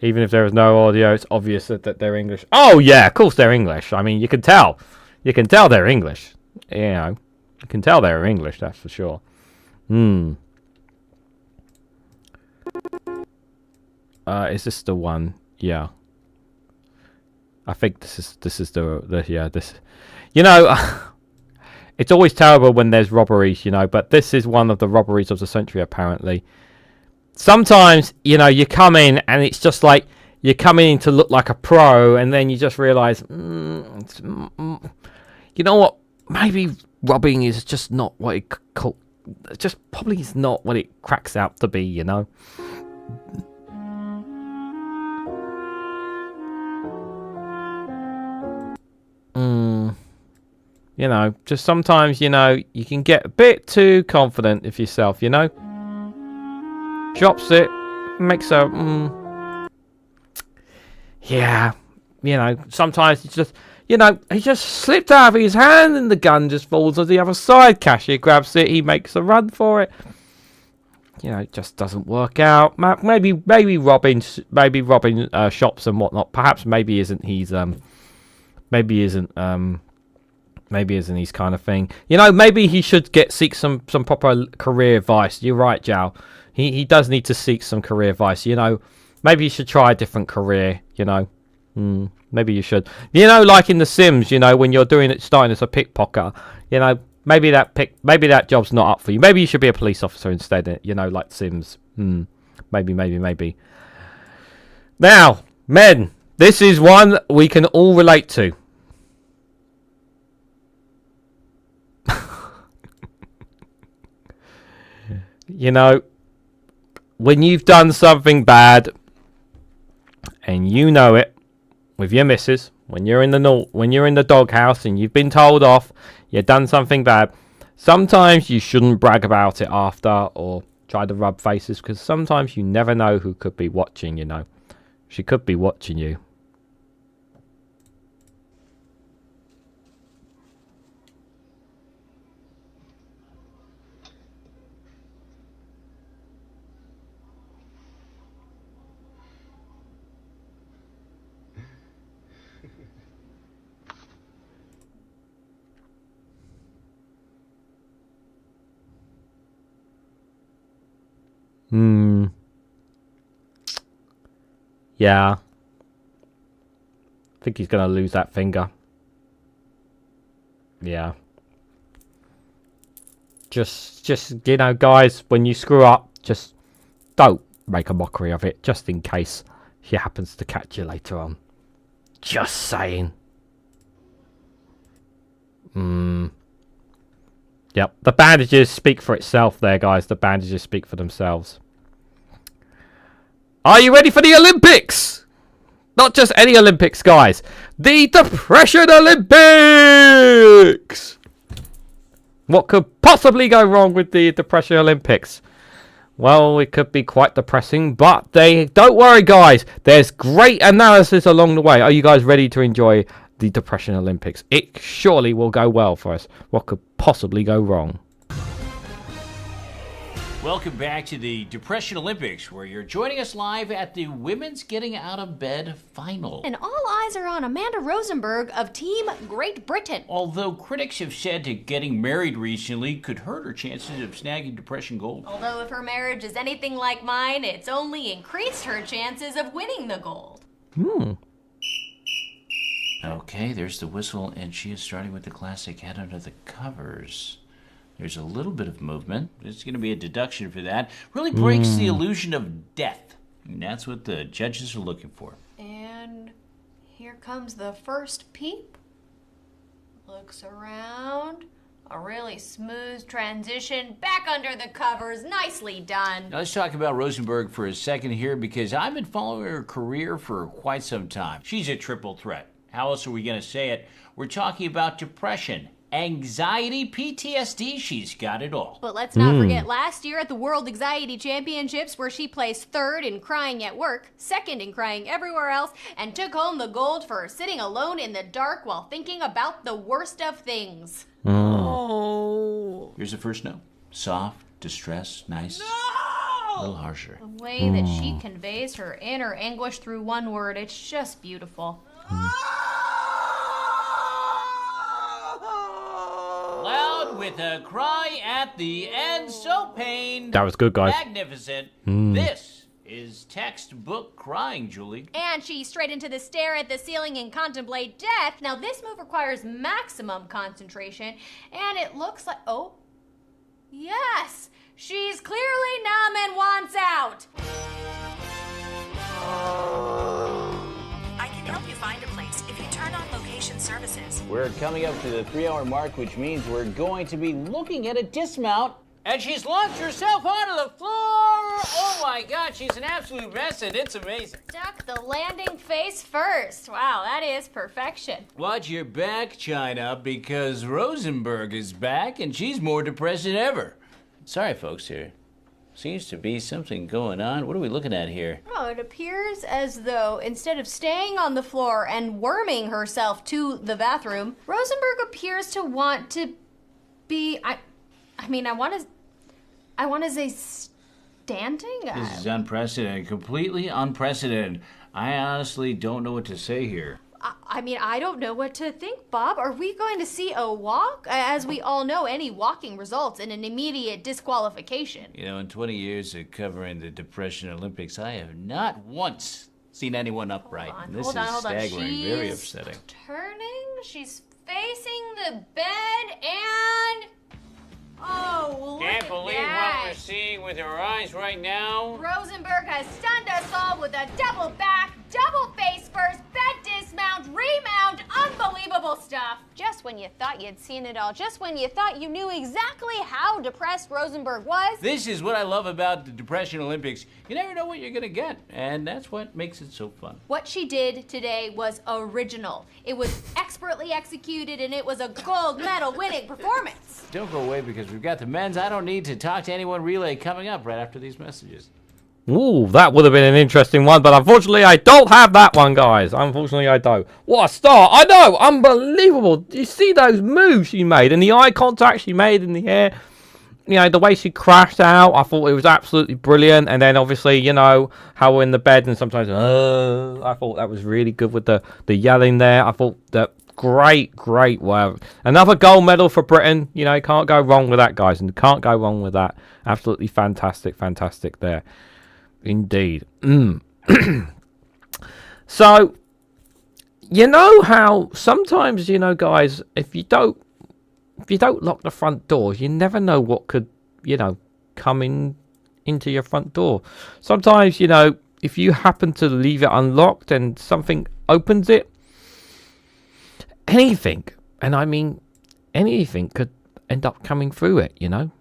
Even if there is no audio, it's obvious that they're English. Oh yeah, of course they're English. I mean, you can tell. You can tell they're English. You know, you can tell they're English, that's for sure. Is this the one? Yeah. I think this is the yeah, this. You know, it's always terrible when there's robberies, you know, but this is one of the robberies of the century, apparently. Sometimes, you know, you come in and it's just like you're coming in to look like a pro, and then you just realise, you know what? Maybe robbing is just not what it just probably is not what it cracks out to be, you know. You know, just sometimes, you know, you can get a bit too confident of yourself, you know. Drops it, makes a, yeah, you know, sometimes it's just, you know, he just slipped out of his hand and the gun just falls on the other side. Cashier grabs it, he makes a run for it. You know, it just doesn't work out. Maybe robbing shops and whatnot. Perhaps maybe isn't his kind of thing. You know, maybe he should seek some proper career advice. You're right, Jao. He does need to seek some career advice. You know, maybe you should try a different career. You know, maybe you should. You know, like in The Sims. You know, when you're starting as a pickpocket. You know, maybe that job's not up for you. Maybe you should be a police officer instead. You know, like Sims. Maybe. Now, men, this is one we can all relate to. You know, when you've done something bad and you know it with your missus, when you're in the doghouse and you've been told off, you've done something bad, sometimes you shouldn't brag about it after or try to rub faces, because sometimes you never know who could be watching, you know. She could be watching you. Yeah. I think he's going to lose that finger. Yeah. Just, you know, guys, when you screw up, just don't make a mockery of it, just in case she happens to catch you later on. Just saying. Yep. The bandages speak for itself there, guys. The bandages speak for themselves. Are you ready for the Olympics? Not just any Olympics, guys. The Depression Olympics! What could possibly go wrong with the Depression Olympics? Well, it could be quite depressing, but don't worry, guys. There's great analysis along the way. Are you guys ready to enjoy the Depression Olympics? It surely will go well for us. What could possibly go wrong? Welcome back to the Depression Olympics, where you're joining us live at the Women's Getting Out of Bed Final. And all eyes are on Amanda Rosenberg of Team Great Britain. Although critics have said that getting married recently could hurt her chances of snagging Depression gold. Although if her marriage is anything like mine, it's only increased her chances of winning the gold. Okay, there's the whistle, and she is starting with the classic Head Under the Covers. There's a little bit of movement. There's going to be a deduction for that. Really breaks the illusion of death. And that's what the judges are looking for. And here comes the first peep. Looks around. A really smooth transition back under the covers. Nicely done. Now let's talk about Rosenberg for a second here, because I've been following her career for quite some time. She's a triple threat. How else are we going to say it? We're talking about depression, anxiety, PTSD. She's got it all. But let's not forget last year at the World Anxiety Championships, where she placed third in crying at work, second in crying everywhere else, and took home the gold for sitting alone in the dark while thinking about the worst of things. Oh. Here's the first note. Soft, distressed, nice. No! A little harsher. The way that she conveys her inner anguish through one word, it's just beautiful. Loud with a cry at the end, so pained. That was good, guys. Magnificent. This is textbook crying, Julie. And she straight into the stare at the ceiling and contemplate death. Now this move requires maximum concentration, and it looks like, oh, yes, she's clearly numb and wants out. I can help you find a place if you turn on location services. We're coming up to the 3-hour mark, which means we're going to be looking at a dismount. And she's launched herself onto the floor! Oh my God, she's an absolute mess, and it's amazing. Duck the landing face first. Wow, that is perfection. Watch your back, China, because Rosenberg is back, and she's more depressed than ever. Sorry, folks, here seems to be something going on. What are we looking at here? Oh, it appears as though instead of staying on the floor and worming herself to the bathroom, Rosenberg appears to want to be, I want to say standing? This is unprecedented, completely unprecedented. I honestly don't know what to say here. I don't know what to think, Bob. Are we going to see a walk? As we all know, any walking results in an immediate disqualification. You know, in 20 years of covering the Depression Olympics, I have not once seen anyone upright. And this is staggering, very upsetting. Turning, she's facing the bed, and oh, look Can't at believe that. what we're seeing with our eyes right now. Rosenberg has stunned us all with a double back, double face first, bed dismount, remount, unbelievable stuff. Just when you thought you'd seen it all, just when you thought you knew exactly how depressed Rosenberg was. This is what I love about the Depression Olympics. You never know what you're going to get, and that's what makes it so fun. What she did today was original. It was expertly executed, and it was a gold medal winning performance. Don't go away, because we've got the men's I Don't Need to Talk to Anyone relay coming up right after these messages. Ooh, that would have been an interesting one, but unfortunately I don't have that one, guys. Unfortunately I don't. What a start. I know, unbelievable. You see those moves she made and the eye contact she made in the air. You know, the way she crashed out, I thought it was absolutely brilliant. And then obviously, you know, how we're in the bed and sometimes, I thought that was really good with the yelling there. I thought that great. Wow. Another gold medal for Britain. You know, can't go wrong with that, guys. And can't go wrong with that. Absolutely fantastic there. Indeed. So, you know how sometimes, you know, guys, if you don't lock the front doors, you never know what could, you know, come into your front door. Sometimes, you know, if you happen to leave it unlocked and something opens it, anything, and I mean anything, could end up coming through it, you know.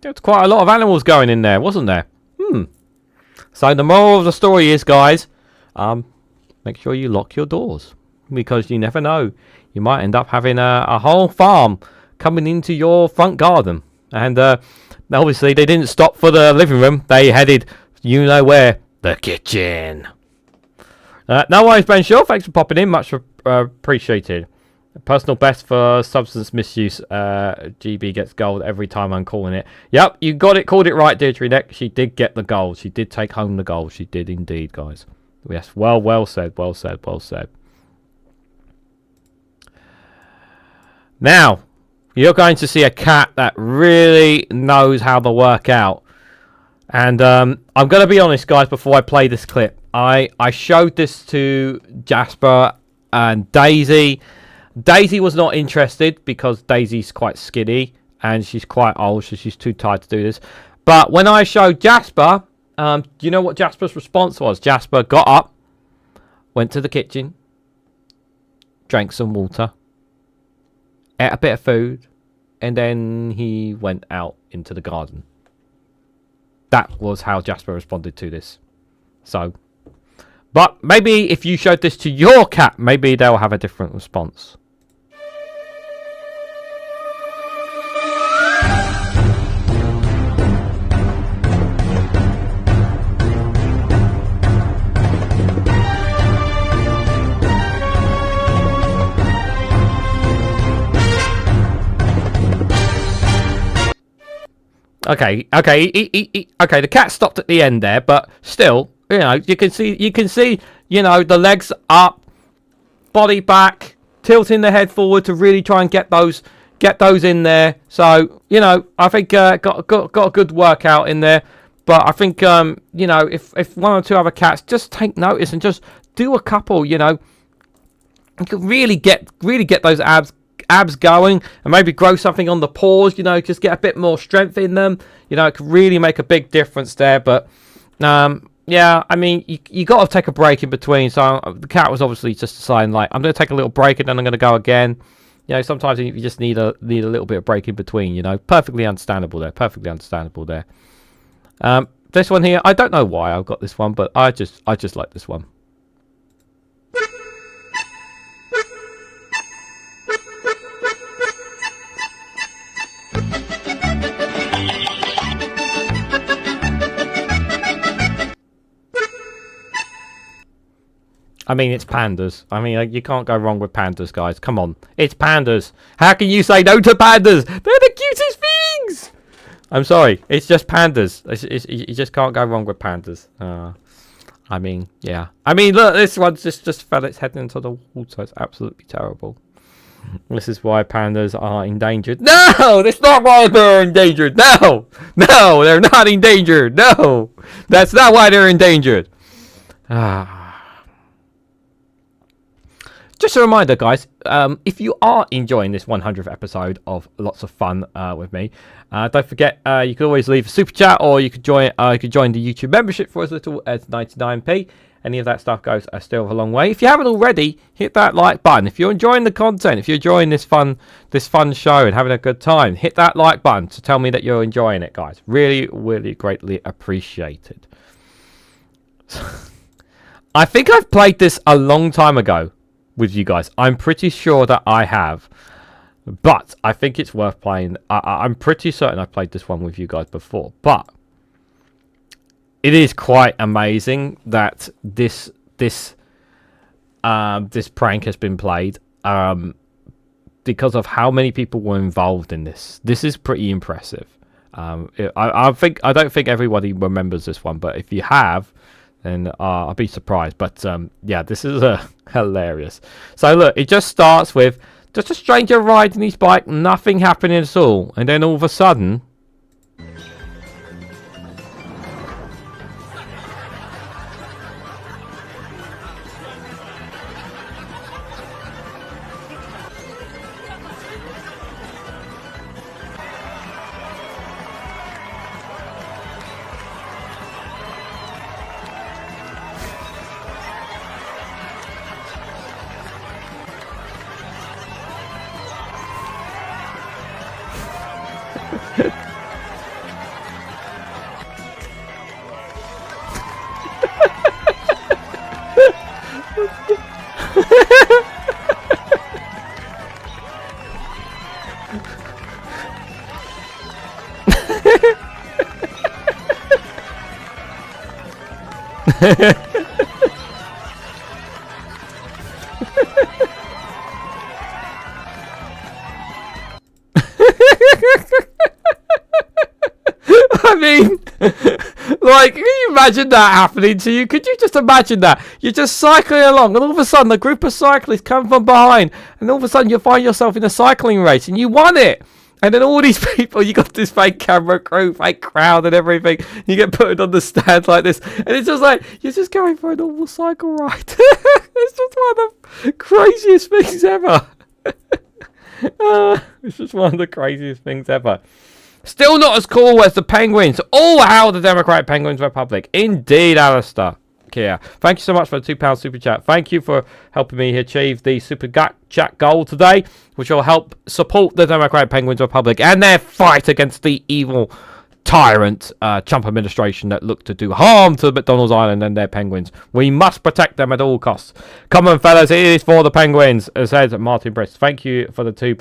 There's quite a lot of animals going in there, wasn't there? So the moral of the story is, guys, make sure you lock your doors, because you never know. You might end up having a whole farm coming into your front garden. And obviously they didn't stop for the living room. They headed, you know where, the kitchen. No worries, Ben Shaw. Thanks for popping in. Much appreciated. Personal best for substance misuse. GB gets gold every time I'm calling it. Yep, you got it. Called it right, Deirdre Neck. She did get the gold. She did take home the gold. She did indeed, guys. Yes, well said. Well said. Well said. Now, you're going to see a cat that really knows how to work out. And I'm going to be honest, guys, before I play this clip. I showed this to Jasper and Daisy. Daisy was not interested because Daisy's quite skinny and she's quite old, so she's too tired to do this. But when I showed Jasper, do you know what Jasper's response was? Jasper got up, went to the kitchen, drank some water, ate a bit of food, and then he went out into the garden. That was how Jasper responded to this. So, but maybe if you showed this to your cat, maybe they'll have a different response. Okay. The cat stopped at the end there, but still, you know, you can see, you know, the legs up, body back, tilting the head forward to really try and get those in there. So, you know, I think got a good workout in there. But I think you know, if one or two other cats just take notice and just do a couple, you know, you can really get those abs going, and maybe grow something on the paws, you know, just get a bit more strength in them, you know. It could really make a big difference there. But yeah, I mean, you got to take a break in between. So the cat was obviously just deciding, like, I'm going to take a little break and then I'm going to go again. You know, sometimes you just need a little bit of break in between, you know. Perfectly understandable there. This one here, I don't know why I've got this one, but I just like this one. I mean, it's pandas. I mean, you can't go wrong with pandas, guys. Come on. It's pandas. How can you say no to pandas? They're the cutest things! I'm sorry. It's just pandas. You just can't go wrong with pandas. I mean, yeah. I mean, look, this one just fell its head into the water. It's absolutely terrible. This is why pandas are endangered. No! That's not why they're endangered. No! No, they're not endangered. No! That's not why they're endangered. Just a reminder, guys, if you are enjoying this 100th episode of Lots of Fun with me, don't forget you can always leave a super chat, or you could join the YouTube membership for as little as 99p. Any of that stuff goes still a long way. If you haven't already, hit that like button. If you're enjoying the content, if you're enjoying this fun show and having a good time, hit that like button to tell me that you're enjoying it, guys. Really, really greatly appreciated. I think I've played this a long time ago with you guys. I'm pretty sure that I have, but I think it's worth playing. I'm pretty certain I played this one with you guys before, but it is quite amazing that this prank has been played because of how many people were involved in this. This is pretty impressive. I don't think everybody remembers this one, but if you have, then I'll be surprised. But yeah, this is hilarious. So look, it just starts with just a stranger riding his bike, nothing happening at all, and then all of a sudden, I mean, like, can you imagine that happening to you? Could you just imagine that? You're just cycling along, and all of a sudden, a group of cyclists come from behind, and all of a sudden, you find yourself in a cycling race, and you won it. And then all these people, you got this fake camera crew, fake crowd, and everything. You get put on the stand like this, and it's just like you're just going for a normal cycle ride. It's just one of the craziest things ever. It's just one of the craziest things ever. Still not as cool as the Penguins. Oh, how the Democratic Penguins Republic. Indeed, Alistair. Kia. Thank you so much for the £2 super chat. Thank you for helping me achieve the super chat goal today, which will help support the Democratic Penguins Republic and their fight against the evil tyrant Trump administration that look to do harm to McDonald's Island and their penguins. We must protect them at all costs. Come on, fellas, it is for the Penguins, says Martin Briss. Thank you for the £2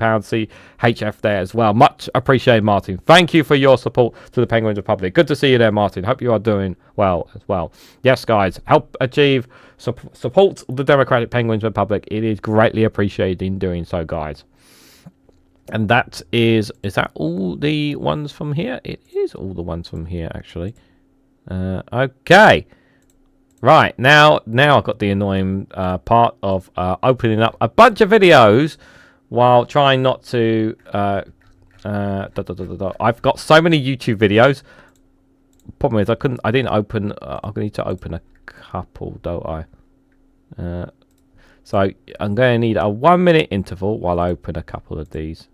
CHF there as well. Much appreciated, Martin. Thank you for your support to the Penguins Republic. Good to see you there, Martin. Hope you are doing well as well. Yes, guys, help achieve support the Democratic Penguins Republic. It is greatly appreciated in doing so, guys. And that is that all the ones from here? It is all the ones from here, actually. Okay. Right, now I've got the annoying part of opening up a bunch of videos while trying not to... I've got so many YouTube videos. Problem is, I didn't open... I'm going to need to open a couple, don't I? So I'm going to need a 1 minute interval while I open a couple of these.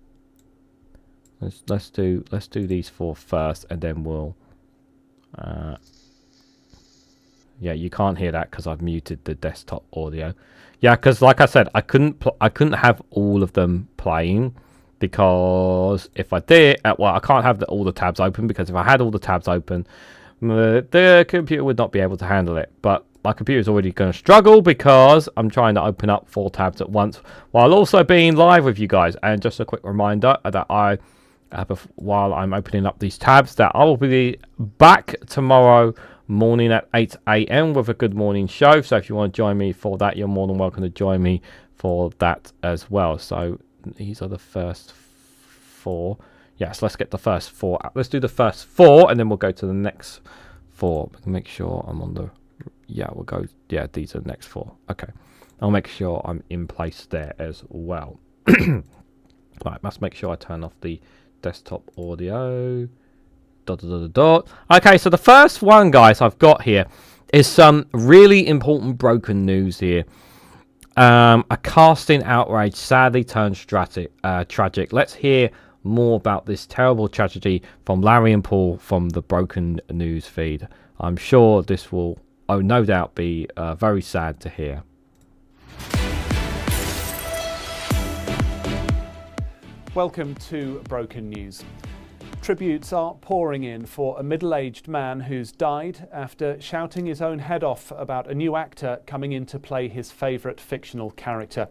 Let's do these 4 first, and then we'll. Yeah, you can't hear that because I've muted the desktop audio. Yeah, because like I said, I couldn't have all of them playing because if I did, well, I can't have all the tabs open because if I had all the tabs open, the computer would not be able to handle it. But my computer is already going to struggle because I'm trying to open up 4 tabs at once while also being live with you guys. And just a quick reminder that while I'm opening up these tabs, that I will be back tomorrow morning at 8 AM with a good morning show. So if you want to join me for that, you're more than welcome to join me for that as well. So these are the first 4. Yes, let's get the first 4. Let's do the first 4 and then we'll go to the next 4. Make sure I'm on the... Yeah, we'll go... Yeah, these are the next 4. Okay. I'll make sure I'm in place there as well. Right, must make sure I turn off the desktop audio. Okay, so the first one, guys, I've got here is some really important broken news here. A casting outrage sadly turns tragic. Let's hear more about this terrible tragedy from Larry and Paul from the Broken News feed. I'm sure this will, no doubt, be very sad to hear. Welcome to Broken News. Tributes are pouring in for a middle-aged man who's died after shouting his own head off about a new actor coming in to play his favourite fictional character.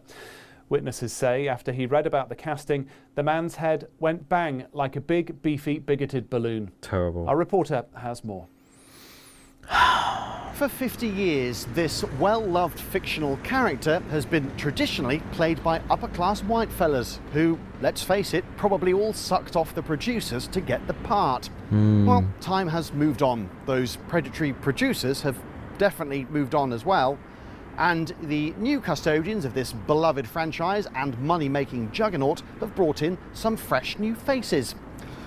Witnesses say after he read about the casting, the man's head went bang like a big, beefy, bigoted balloon. Terrible. Our reporter has more. For 50 years, this well-loved fictional character has been traditionally played by upper-class white fellas who, let's face it, probably all sucked off the producers to get the part. Well, time has moved on. Those predatory producers have definitely moved on as well. And the new custodians of this beloved franchise and money-making juggernaut have brought in some fresh new faces.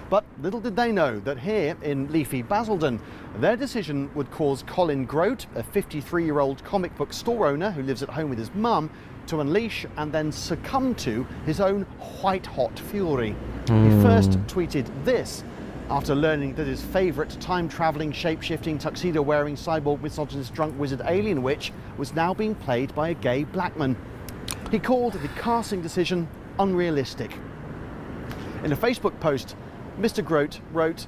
But little did they know that here in leafy Basildon, their decision would cause Colin Grote, a 53-year-old comic book store owner who lives at home with his mum, to unleash and then succumb to his own white-hot fury. He first tweeted this after learning that his favourite time-travelling, shape-shifting, tuxedo-wearing, cyborg, misogynist, drunk wizard alien witch was now being played by a gay black man. He called the casting decision unrealistic. In a Facebook post, Mr. Grote wrote,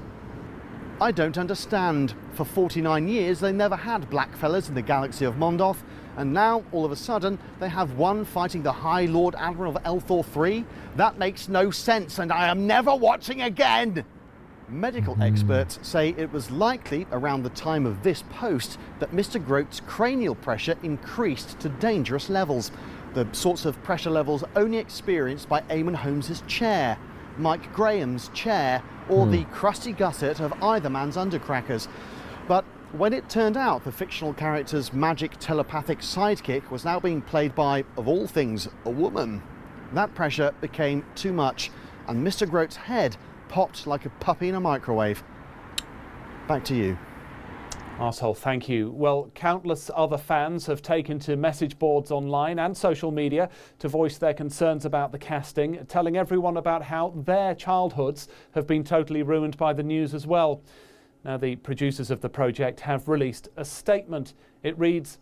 "I don't understand. For 49 years they never had blackfellas in the galaxy of Mondoth, and now all of a sudden they have one fighting the High Lord Admiral of Elthor 3? That makes no sense, and I am never watching again!" Medical experts say it was likely around the time of this post that Mr. Grote's cranial pressure increased to dangerous levels, the sorts of pressure levels only experienced by Eamon Holmes's chair, Mike Graham's chair, or the crusty gusset of either man's undercrackers. But when it turned out the fictional character's magic telepathic sidekick was now being played by, of all things, a woman, that pressure became too much, and Mr. Grote's head popped like a puppy in a microwave. Back to you. Arsehole, thank you. Well, countless other fans have taken to message boards online and social media to voice their concerns about the casting, telling everyone about how their childhoods have been totally ruined by the news as well. Now, the producers of the project have released a statement. It reads,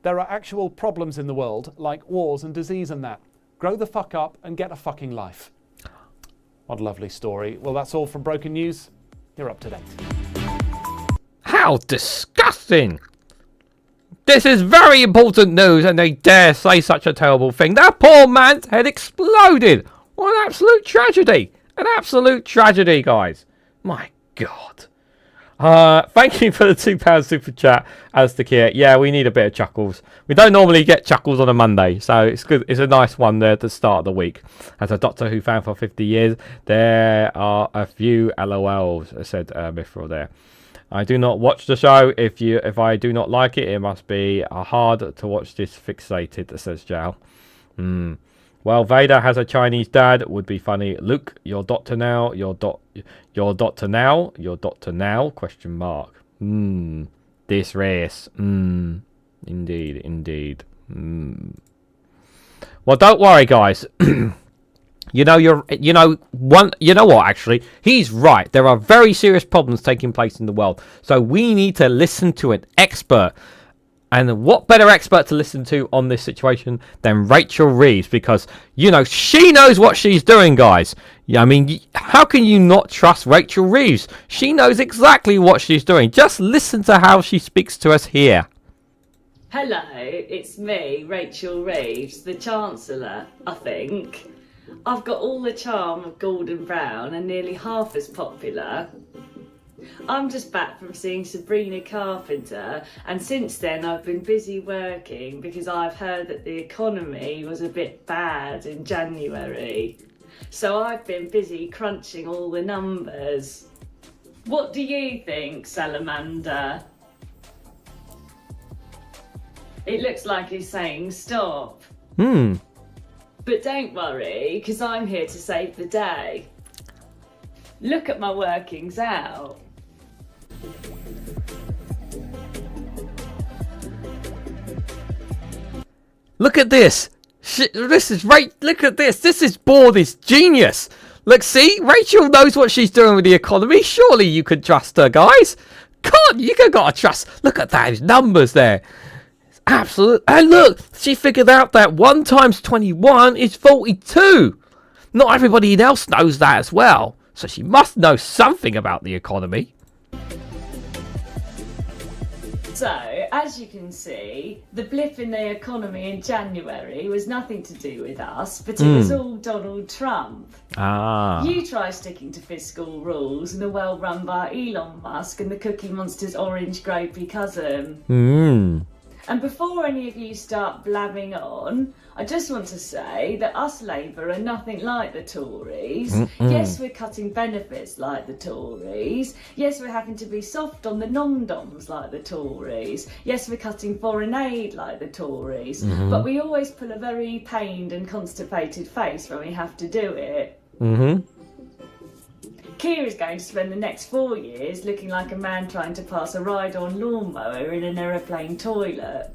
"There are actual problems in the world, like wars and disease and that. Grow the fuck up and get a fucking life." What a lovely story. Well, that's all from Broken News. You're up to date. How disgusting! This is very important news, and they dare say such a terrible thing. That poor man's head exploded! What an absolute tragedy! An absolute tragedy, guys. My God. Thank you for the £2 super chat, Alistair Keir. Yeah, we need a bit of chuckles. We don't normally get chuckles on a Monday, so it's good. It's a nice one there at the start of the week. As a Doctor Who fan for 50 years, there are a few LOLs, said Mithril there. I do not watch the show. If I do not like it, it must be hard to watch this fixated, says Jal. Well, Vader has a Chinese dad. Would be funny. Luke, you're Doctor now. You're Doctor now. You're Doctor now? Question mark. This race. Indeed. Well, don't worry, guys. You know what, actually? He's right. There are very serious problems taking place in the world. So we need to listen to an expert. And what better expert to listen to on this situation than Rachel Reeves? Because, she knows what she's doing, guys. I mean, how can you not trust Rachel Reeves? She knows exactly what she's doing. Just listen to how she speaks to us here. Hello, it's me, Rachel Reeves, the Chancellor, I think. I've got all the charm of Gordon Brown and nearly half as popular. I'm just back from seeing Sabrina Carpenter, and since then I've been busy working because I've heard that the economy was a bit bad in January. So I've been busy crunching all the numbers. What do you think, Salamander? It looks like he's saying stop. But don't worry, because I'm here to save the day. Look at my workings out. Look at this. This is right. Look at this. This board is genius. Look, see, Rachel knows what she's doing with the economy. Surely you could trust her, guys. God, you gotta trust. Look at those numbers there. It's absolute. And look, she figured out that 1 times 21 is 42. Not everybody else knows that as well. So she must know something about the economy. So, as you can see, the blip in the economy in January was nothing to do with us, but it was all Donald Trump. You try sticking to fiscal rules and are well run by Elon Musk and the Cookie Monster's orange grapey cousin. And before any of you start blabbing on, I just want to say that us Labour are nothing like the Tories. Yes, we're cutting benefits like the Tories. Yes, we're having to be soft on the non-doms like the Tories. Yes, we're cutting foreign aid like the Tories. But we always pull a very pained and constipated face when we have to do it. Keir is going to spend the next 4 years looking like a man trying to pass a ride-on lawnmower in an aeroplane toilet.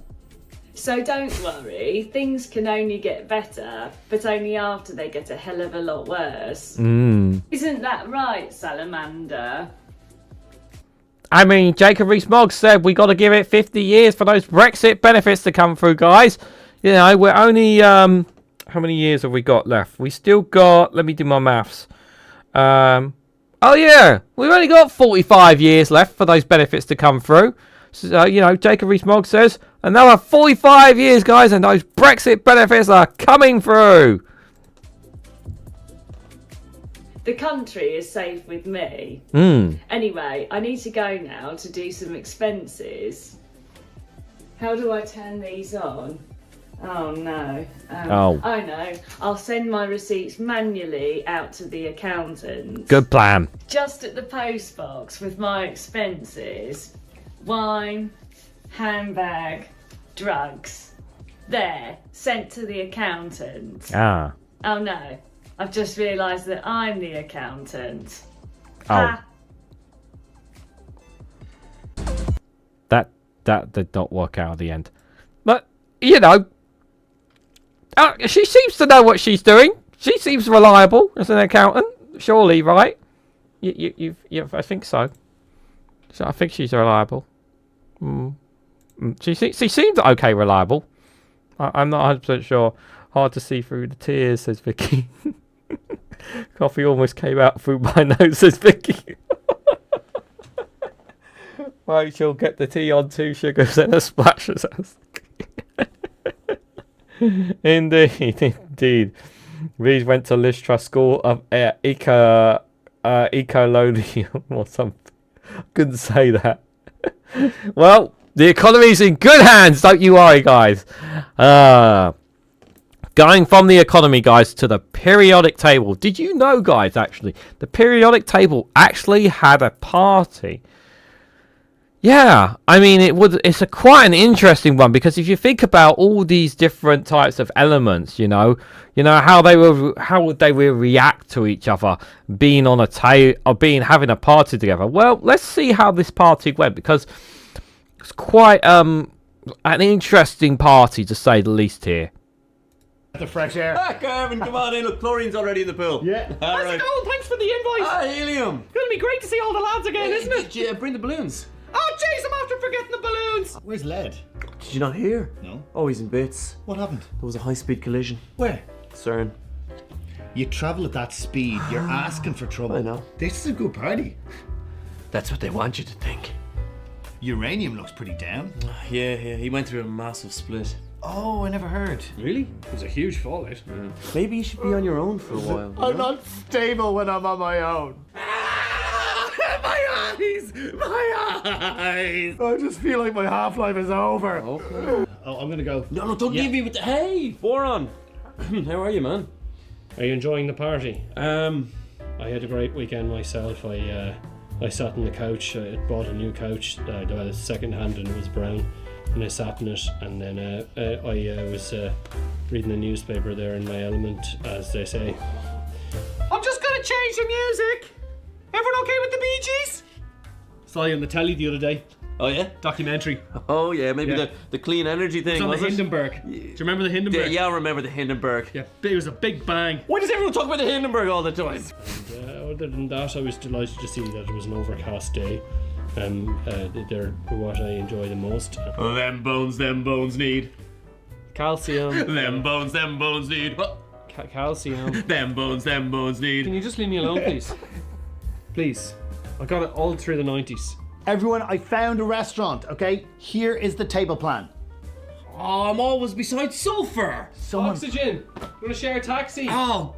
So don't worry, things can only get better, but only after they get a hell of a lot worse. Isn't that right, Salamander? I mean, Jacob Rees-Mogg said we got to give it 50 years for those Brexit benefits to come through, guys. We're only... how many years have we got left? We still got... Let me do my maths. Oh yeah, we've only got 45 years left for those benefits to come through. So, Jacob Rees-Mogg says, another 45 years, guys, and those Brexit benefits are coming through. The country is safe with me. Anyway, I need to go now to do some expenses. How do I turn these on? Oh no. I know. I'll send my receipts manually out to the accountant. Good plan. Just at the post box with my expenses. Wine, handbag, drugs. There, sent to the accountant. Ah. Oh no, I've just realised that I'm the accountant. Oh. Ha. That did not work out at the end. But, you know, she seems to know what she's doing. She seems reliable as an accountant, surely, right? I think so. So I think she's reliable. She seems okay reliable. I'm not 100% sure. Hard to see through the tears, says Vicky. Coffee almost came out through my nose, says Vicky. Right, she'll get the tea on 2 sugars and a splash of us. Indeed. Reed went to Liz Truss School of Ecologium or something. Couldn't say that. Well, the economy's in good hands, don't you worry, guys. Going from the economy, guys, to the periodic table. Did you know, guys, actually, the periodic table actually had a party? Yeah, I mean, it's quite an interesting one, because if you think about all these different types of elements, you know how would they react to each other being on a having a party together. Well, let's see how this party went, because it's quite an interesting party, to say the least here. The fresh air. Carvin, come on in. Look, chlorine's already in the pool. Yeah. All right. Oh, thanks for the invite. Helium. It's going to be great to see all the lads again, isn't it? Did you bring the balloons? Oh, jeez, I'm after forgetting the balloons. Where's Led? Did you not hear? No. Oh, he's in bits. What happened? There was a high-speed collision. Where? CERN. You travel at that speed, you're asking for trouble. I know. This is a good party. That's what they want you to think. Uranium looks pretty down. Yeah, he went through a massive split. Oh, I never heard. Really? It was a huge fallout. Maybe you should be on your own for a while. I'm not stable when I'm on my own. My eyes! My eyes! I just feel like my half-life is over. Okay. Oh, I'm gonna go. No, don't leave me with the... Hey, Boron! How are you, man? Are you enjoying the party? I had a great weekend myself. I sat on the couch. I had bought a new couch. I had it second-hand and it was brown. And I sat in it, and then I was reading the newspaper there in my element, as they say. I'm just gonna change the music. Everyone okay with the Bee Gees? Saw you on the telly the other day. Oh yeah? Documentary. Oh yeah, maybe the clean energy thing, was it? Hindenburg. Do you remember the Hindenburg? Yeah, I remember the Hindenburg. Yeah, it was a big bang. Why does everyone talk about the Hindenburg all the time? And, other than that, I was delighted to see that it was an overcast day. They're what I enjoy the most. Them bones need. Calcium. Them bones need. What? Calcium. Them bones need. Can you just leave me alone, please? Please. I got it all through the 90s. Everyone, I found a restaurant, okay? Here is the table plan. Oh, I'm always beside sulfur. Oxygen. You want to share a taxi? Oh,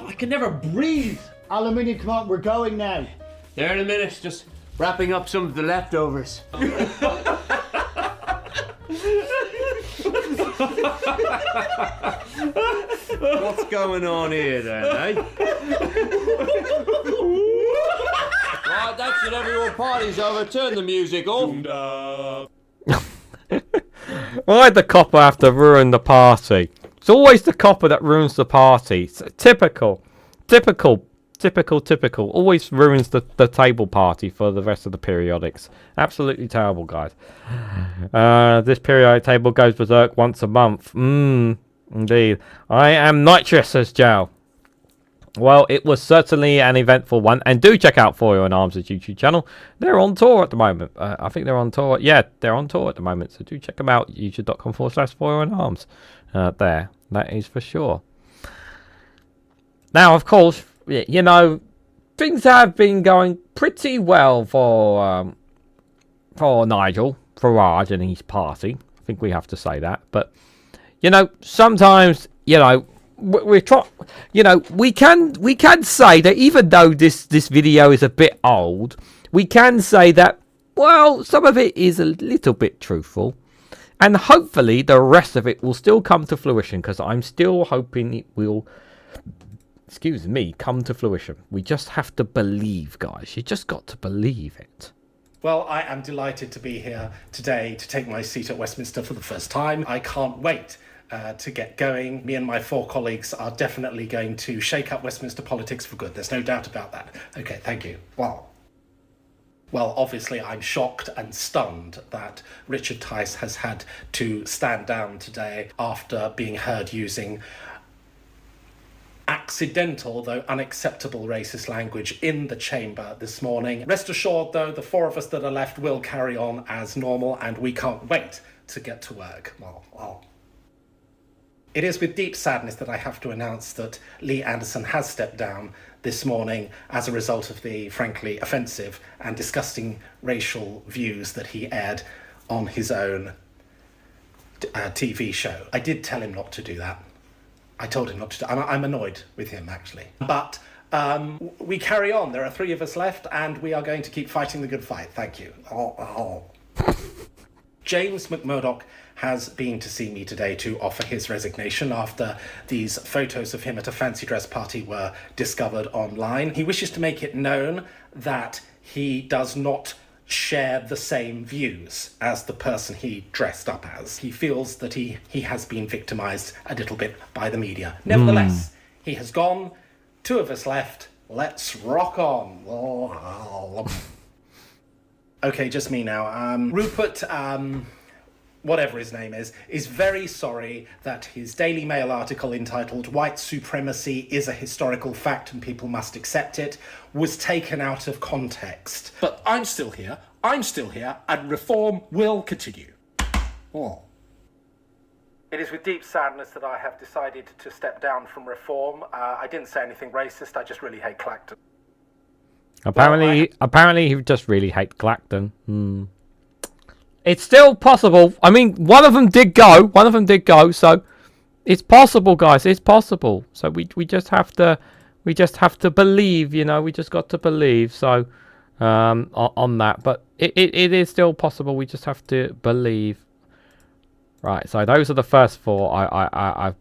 I can never breathe. Aluminium, come on, we're going now. There in a minute, just wrapping up some of the leftovers. What's going on here then, eh? Right, that's it, everyone. Party's over. Turn the music off. Why the copper have to ruin the party? It's always the copper that ruins the party. It's typical. Always ruins the table party for the rest of the periodics. Absolutely terrible, guys. This periodic table goes berserk once a month. Indeed. I am nitrous, says Joe. Well, it was certainly an eventful one. And do check out For Your in Arms' YouTube channel. They're on tour at the moment. I think they're on tour. Yeah, they're on tour at the moment. So do check them out. youtube.com/For Your in Arms. There. That is for sure. Now, of course, you know, things have been going pretty well for Nigel Farage and his party. I think we have to say that. But, you know, sometimes, you know, we're trying. You know, we can say that even though this video is a bit old, we can say that, well, some of it is a little bit truthful, and hopefully the rest of it will still come to fruition, because I'm still hoping it will, excuse me, come to fruition. We just have to believe, guys. You just got to believe it. Well, I am delighted to be here today to take my seat at Westminster for the first time. I can't wait to get going. Me and my 4 colleagues are definitely going to shake up Westminster politics for good. There's no doubt about that. Okay, thank you. Well, obviously I'm shocked and stunned that Richard Tice has had to stand down today after being heard using accidental, though unacceptable, racist language in the chamber this morning. Rest assured, though, the 4 of us that are left will carry on as normal, and we can't wait to get to work. Well. It is with deep sadness that I have to announce that Lee Anderson has stepped down this morning as a result of the frankly offensive and disgusting racial views that he aired on his own TV show. I did tell him not to do that. I told him not to. I'm annoyed with him, actually. But we carry on. There are 3 of us left, and we are going to keep fighting the good fight. Thank you. James McMurdoch has been to see me today to offer his resignation after these photos of him at a fancy dress party were discovered online. He wishes to make it known that he does not share the same views as the person he dressed up as. He feels that he has been victimized a little bit by the media. Nevertheless, he has gone. 2 of us left. Let's rock on. Okay, just me now. Rupert, whatever his name is very sorry that his Daily Mail article entitled "White Supremacy is a Historical Fact and People Must Accept It" was taken out of context. But I'm still here, and reform will continue. It is with deep sadness that I have decided to step down from reform. I didn't say anything racist, I just really hate Clacton. Apparently he just really hates Clacton. It's still possible. I mean, one of them did go, so it's possible, guys. It's possible. So we just have to believe, you know. We just got to believe. So on that, but it is still possible. We just have to believe. Right. So those are the first 4 I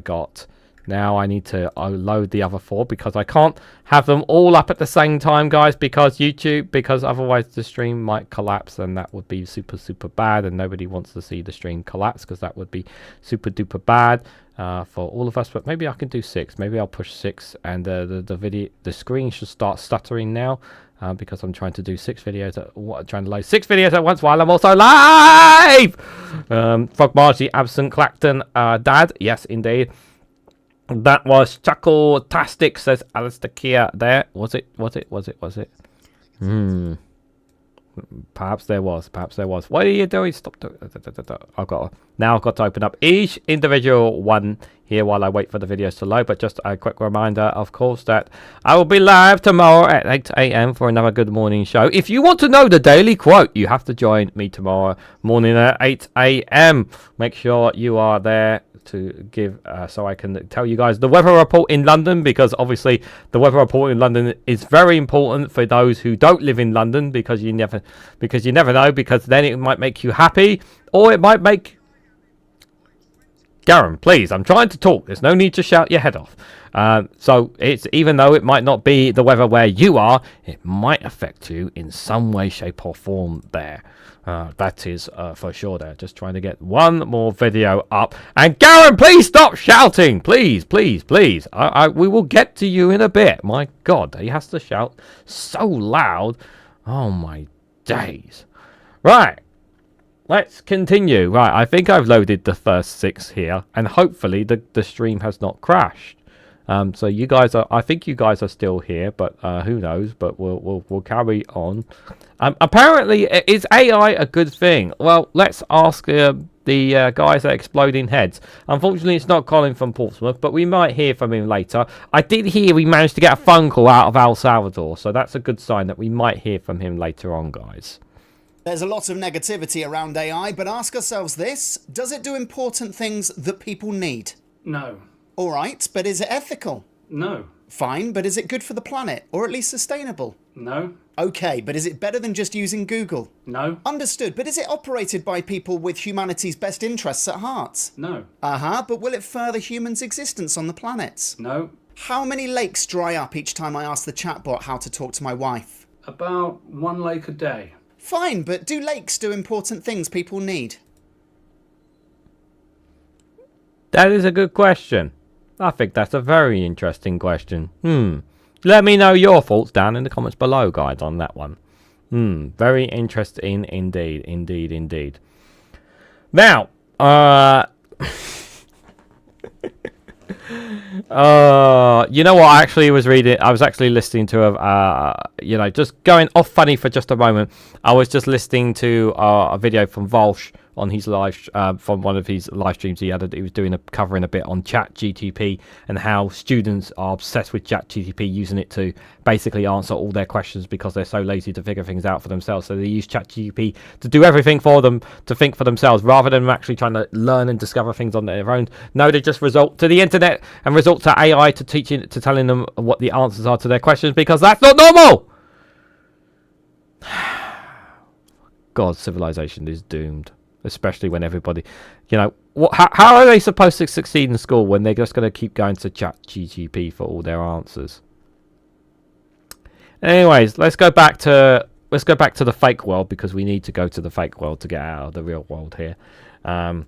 got. Now I need to load the other 4 because I can't have them all up at the same time, guys, because otherwise the stream might collapse, and that would be super the and nobody wants to see the stream collapse, because that would be super duper bad for all of us. But maybe I can do 6. Maybe I'll push 6, and the screen should start stuttering now. Because I'm trying to do 6 videos trying to load 6 videos at once while I'm also live. Frog Margie, absent Clacton, Dad, yes indeed. That was Chuckle-tastic, says Alistair Kia there. Was it? Perhaps there was. What are you doing? Stop doing. I've got to open up each individual one here while I wait for the videos to load. But just a quick reminder, of course, that I will be live tomorrow at 8 a.m. for another Good Morning show. If you want to know the daily quote, you have to join me tomorrow morning at 8 a.m. Make sure you are there to give so I can tell you guys the weather report in London, because obviously the weather report in London is very important for those who don't live in London, because you never know, because then it might make you happy or it might make Garen, please, I'm trying to talk. There's no need to shout your head off. So it's, even though it might not be the weather where you are, it might affect you in some way, shape or form there. That is for sure there. Just trying to get one more video up. And Garen, please stop shouting. Please. We will get to you in a bit. My God, he has to shout so loud. Oh my days. Right. Let's continue. Right, I think I've loaded the first 6 here, and hopefully the stream has not crashed. So you guys are, I think you guys are still here, but who knows? But we'll carry on. Apparently, is AI a good thing? Well, let's ask the guys at Exploding Heads. Unfortunately, it's not Colin from Portsmouth, but we might hear from him later. I did hear we managed to get a phone call out of El Salvador, so that's a good sign that we might hear from him later on, guys. There's a lot of negativity around AI, but ask ourselves this: does it do important things that people need? No. All right, but is it ethical? No. Fine, but is it good for the planet, or at least sustainable? No. Okay, but is it better than just using Google? No. Understood, but is it operated by people with humanity's best interests at heart? No. But will it further humans' existence on the planet? No. How many lakes dry up each time I ask the chatbot how to talk to my wife? About 1 lake a day. Fine, but do lakes do important things people need? That is a good question. I think that's a very interesting question. Let me know your thoughts down in the comments below, guys, on that one. Very interesting indeed, indeed, indeed. Now, you know what? I was actually listening to just going off funny for just a moment. I was just listening to a video from Volsh on his from one of his live streams. He was covering a bit on ChatGTP and how students are obsessed with ChatGTP, using it to basically answer all their questions because they're so lazy to figure things out for themselves. So they use ChatGTP to do everything for them, to think for themselves, rather than actually trying to learn and discover things on their own. No, they just resort to the internet and resort to AI to telling them what the answers are to their questions, because that's not normal. God, civilization is doomed. Especially when everybody, how are they supposed to succeed in school when they're just going to keep going to ChatGTP for all their answers? Anyways, let's go back to the fake world, because we need to go to the fake world to get out of the real world here. Can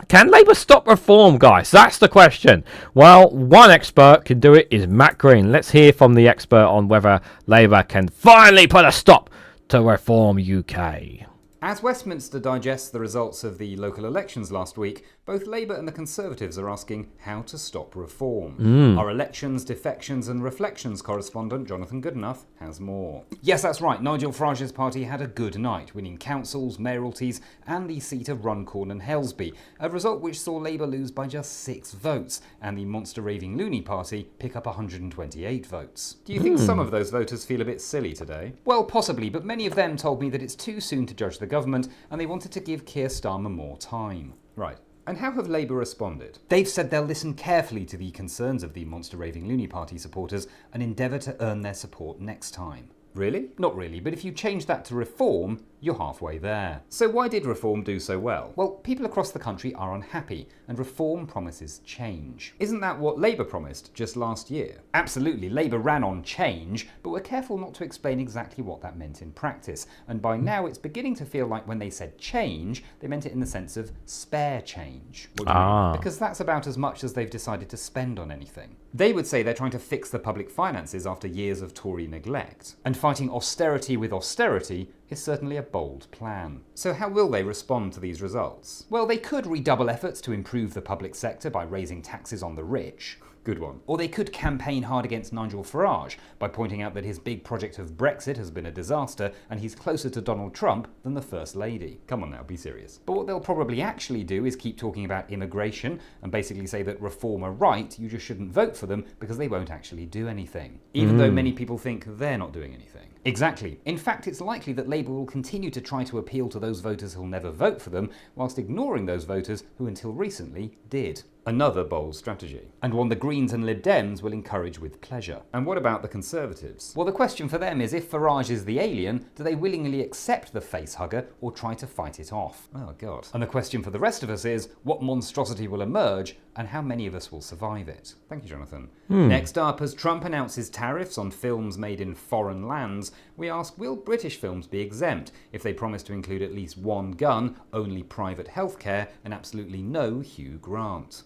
Labour stop reform, guys? That's the question. Well, one expert can do it, is Matt Green. Let's hear from the expert on whether Labour can finally put a stop to Reform UK. As Westminster digests the results of the local elections last week, both Labour and the Conservatives are asking how to stop reform. Our elections, defections and reflections correspondent, Jonathan Goodenough, has more. Yes, that's right, Nigel Farage's party had a good night, winning councils, mayoralties and the seat of Runcorn and Helsby, a result which saw Labour lose by just 6 votes, and the monster-raving Looney Party pick up 128 votes. Do you think some of those voters feel a bit silly today? Well, possibly, but many of them told me that it's too soon to judge the government, and they wanted to give Keir Starmer more time. Right. And how have Labour responded? They've said they'll listen carefully to the concerns of the monster-raving Looney Party supporters and endeavour to earn their support next time. Really? Not really, but if you change that to reform, you're halfway there. So why did reform do so well? Well, people across the country are unhappy, and reform promises change. Isn't that what Labour promised just last year? Absolutely, Labour ran on change, but were careful not to explain exactly what that meant in practice. And by now it's beginning to feel like when they said change, they meant it in the sense of spare change. What do you mean? Because that's about as much as they've decided to spend on anything. They would say they're trying to fix the public finances after years of Tory neglect. And fighting austerity with austerity is certainly a bold plan. So how will they respond to these results? Well, they could redouble efforts to improve the public sector by raising taxes on the rich. Good one. Or they could campaign hard against Nigel Farage by pointing out that his big project of Brexit has been a disaster and he's closer to Donald Trump than the First Lady. Come on now, be serious. But what they'll probably actually do is keep talking about immigration and basically say that reform are right, you just shouldn't vote for them because they won't actually do anything. Even though many people think they're not doing anything. Exactly. In fact, it's likely that Labour will continue to try to appeal to those voters who'll never vote for them, whilst ignoring those voters who until recently did. Another bold strategy. And one the Greens and Lib Dems will encourage with pleasure. And what about the Conservatives? Well, the question for them is, if Farage is the alien, do they willingly accept the facehugger or try to fight it off? Oh, God. And the question for the rest of us is, what monstrosity will emerge and how many of us will survive it? Thank you, Jonathan. Next up, as Trump announces tariffs on films made in foreign lands, we ask, will British films be exempt if they promise to include at least one gun, only private healthcare, and absolutely no Hugh Grant?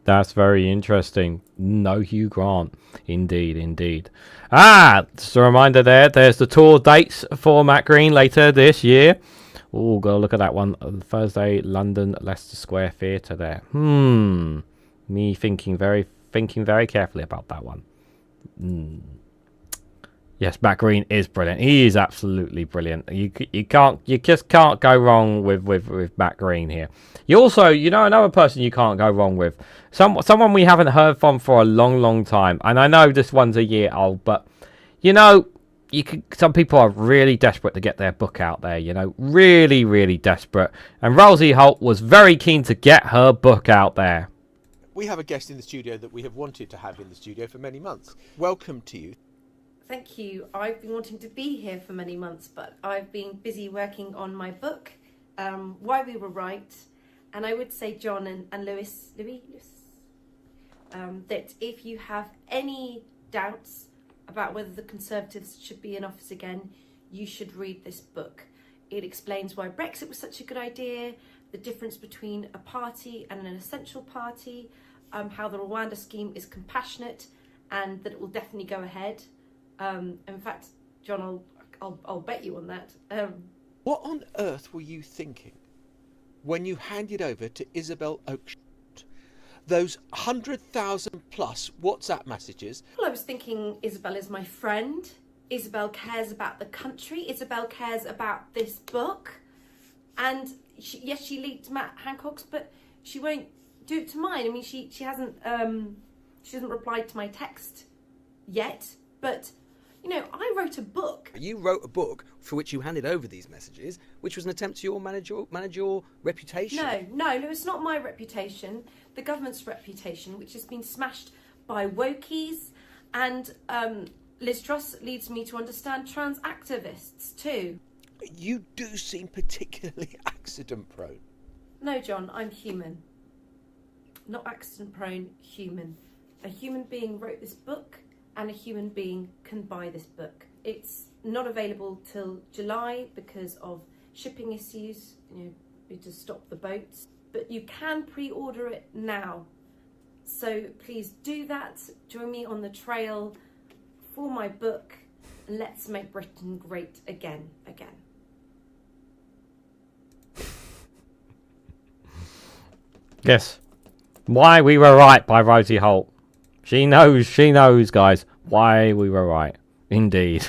That's very interesting. No Hugh Grant. Indeed, indeed. Just a reminder there's the tour dates for Matt Green later this year. Oh, go look at that one. Thursday, London, Leicester Square Theatre there. Me thinking very carefully about that one. Yes, Matt Green is brilliant. He is absolutely brilliant. You just can't go wrong with Matt Green here. You also, another person you can't go wrong with. Someone we haven't heard from for a long, long time. And I know this one's a year old, but some people are really desperate to get their book out there, you know, really, really desperate. And Rosie Holt was very keen to get her book out there. We have a guest in the studio that we have wanted to have in the studio for many months. Welcome to you. Thank you. I've been wanting to be here for many months, but I've been busy working on my book, Why We Were Right. And I would say, John and Lewis, that if you have any doubts about whether the Conservatives should be in office again, you should read this book. It explains why Brexit was such a good idea, the difference between a party and an essential party, how the Rwanda scheme is compassionate, and that it will definitely go ahead. In fact, John, I'll bet you on that. What on earth were you thinking when you handed over to Isabel Oakeshott those 100,000 plus WhatsApp messages? Well, I was thinking Isabel is my friend. Isabel cares about the country. Isabel cares about this book. And yes, she leaked Matt Hancock's, but she won't do it to mine. I mean, she hasn't replied to my text yet. But you know, I wrote a book. You wrote a book for which you handed over these messages, which was an attempt to manage your reputation. No, it's not my reputation. The government's reputation, which has been smashed by wokies, and Liz Truss leads me to understand trans activists too. You do seem particularly accident prone. No, John, I'm human. Not accident prone, human. A human being wrote this book, and a human being can buy this book. It's not available till July because of shipping issues, to stop the boats. But you can pre-order it now. So please do that. Join me on the trail for my book. And let's make Britain great again. Yes. Why We Were Right by Rosie Holt. She knows, guys, why we were right. Indeed.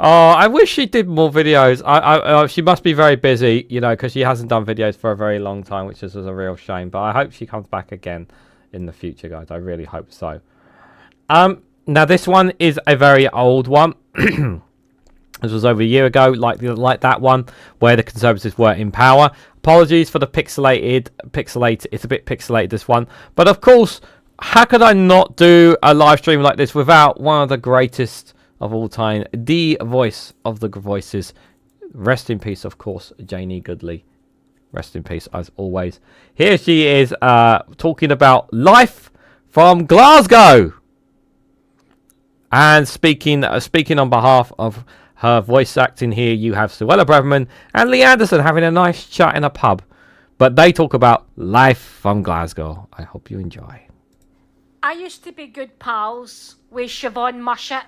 Oh, I wish she did more videos. She must be very busy, because she hasn't done videos for a very long time, which is a real shame. But I hope she comes back again in the future, guys. I really hope so. Now, this one is a very old one. This was over a year ago, like that one, where the Conservatives were in power. Apologies for the pixelated. It's a bit pixelated, this one. But of course, how could I not do a live stream like this without one of the greatest of all time, the voice of the voices. Rest in peace, of course, Janie Goodley. Rest in peace, as always. Here she is talking about life from Glasgow. And speaking on behalf of her voice acting here, you have Suella Braverman and Lee Anderson having a nice chat in a pub. But they talk about life from Glasgow. I hope you enjoy. I used to be good pals with Siobhan Mushet.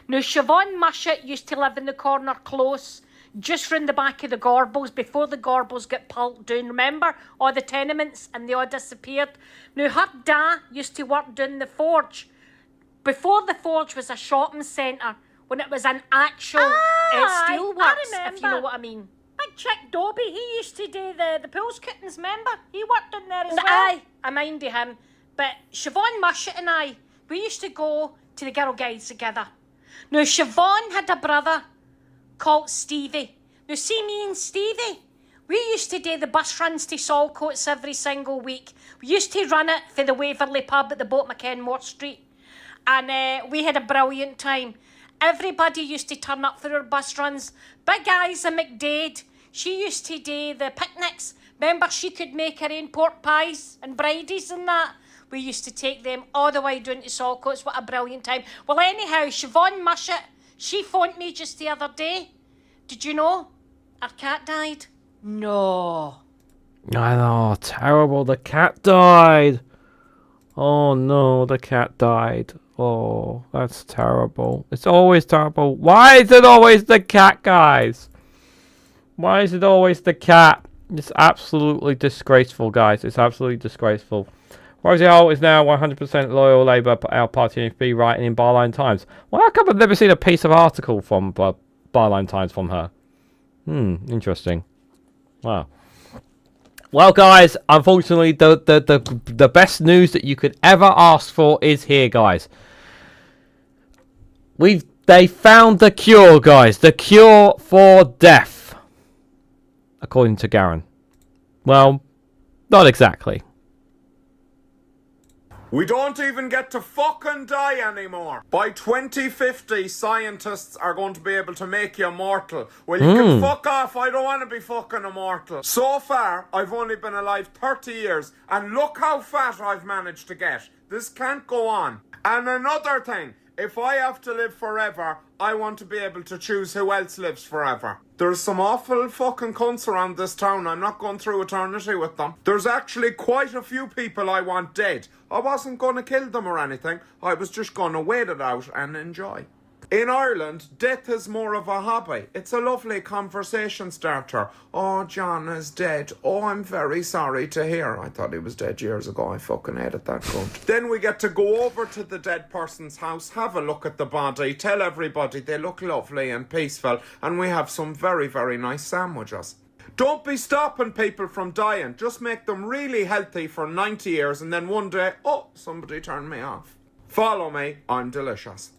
Now, Siobhan Mushet used to live in the corner close, just round the back of the Gorbals, before the Gorbals got pulled down. Remember? All the tenements, and they all disappeared. Now, her dad used to work down the Forge. Before the Forge was a shopping centre, when it was an actual steelworks, if you know what I mean. Like Chick Dobie, he used to do the pools cuttings, remember? He worked in there as well. Aye, I minded him. But Siobhan Mushet and I, we used to go to the Girl Guides together. Now, Siobhan had a brother called Stevie. Now, see me and Stevie, we used to do the bus runs to Saltcoats every single week. We used to run it for the Waverley pub at the Boat McKenmore Street. And we had a brilliant time. Everybody used to turn up for our bus runs. Big Isa McDade, she used to do the picnics. Remember, she could make her own pork pies and bridies and that. We used to take them all the way down to Saltcoats. What a brilliant time. Well, anyhow, Siobhan Mushet, she phoned me just the other day. Did you know her cat died? No. I know, terrible. The cat died. Oh no, the cat died. Oh, that's terrible. It's always terrible. Why is it always the cat, guys? Why is it always the cat? It's absolutely disgraceful, guys. It's absolutely disgraceful. Rosie Holt is now 100% loyal Labour, our party NFB, writing in Byline Times. Well, how come I've never seen a piece of article from Byline Times from her? Interesting. Wow. Well, guys, unfortunately, the best news that you could ever ask for is here, guys. We've They found the cure, guys. The cure for death. According to Garen. Well, not exactly. We don't even get to fucking die anymore. By 2050, scientists are going to be able to make you immortal. Well, you can fuck off. I don't want to be fucking immortal. So far, I've only been alive 30 years, and look how fat I've managed to get. This can't go on. And another thing, if I have to live forever, I want to be able to choose who else lives forever. There's some awful fucking cunts around this town. I'm not going through eternity with them. There's actually quite a few people I want dead. I wasn't going to kill them or anything. I was just going to wait it out and enjoy. In Ireland, death is more of a hobby. It's a lovely conversation starter. Oh, John is dead. Oh, I'm very sorry to hear. I thought he was dead years ago. I fucking hated that cunt. Then we get to go over to the dead person's house, have a look at the body, tell everybody they look lovely and peaceful, and we have some very, very nice sandwiches. Don't be stopping people from dying. Just make them really healthy for 90 years, and then one day, oh, somebody turned me off. Follow me. I'm delicious.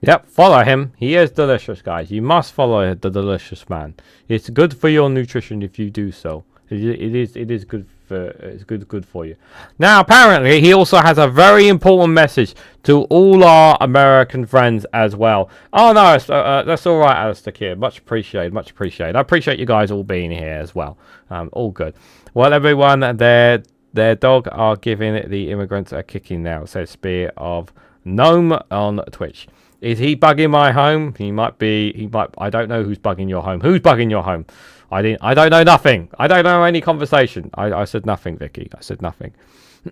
Yep, follow him. He is delicious, guys. You must follow the delicious man. It's good for your nutrition if you do so. It is good for it's good for you. Now, apparently, he also has a very important message to all our American friends as well. Oh no, that's all right, Alistair Keir. Much appreciated, much appreciated. I appreciate you guys all being here as well. All good. Well, everyone, their dog are giving the immigrants a kicking now. Says Spear of Gnome on Twitch. Is he bugging my home? He might be. He might. I don't know who's bugging your home. Who's bugging your home? I don't know nothing. I don't know any conversation. I said nothing, Vicky. I said nothing.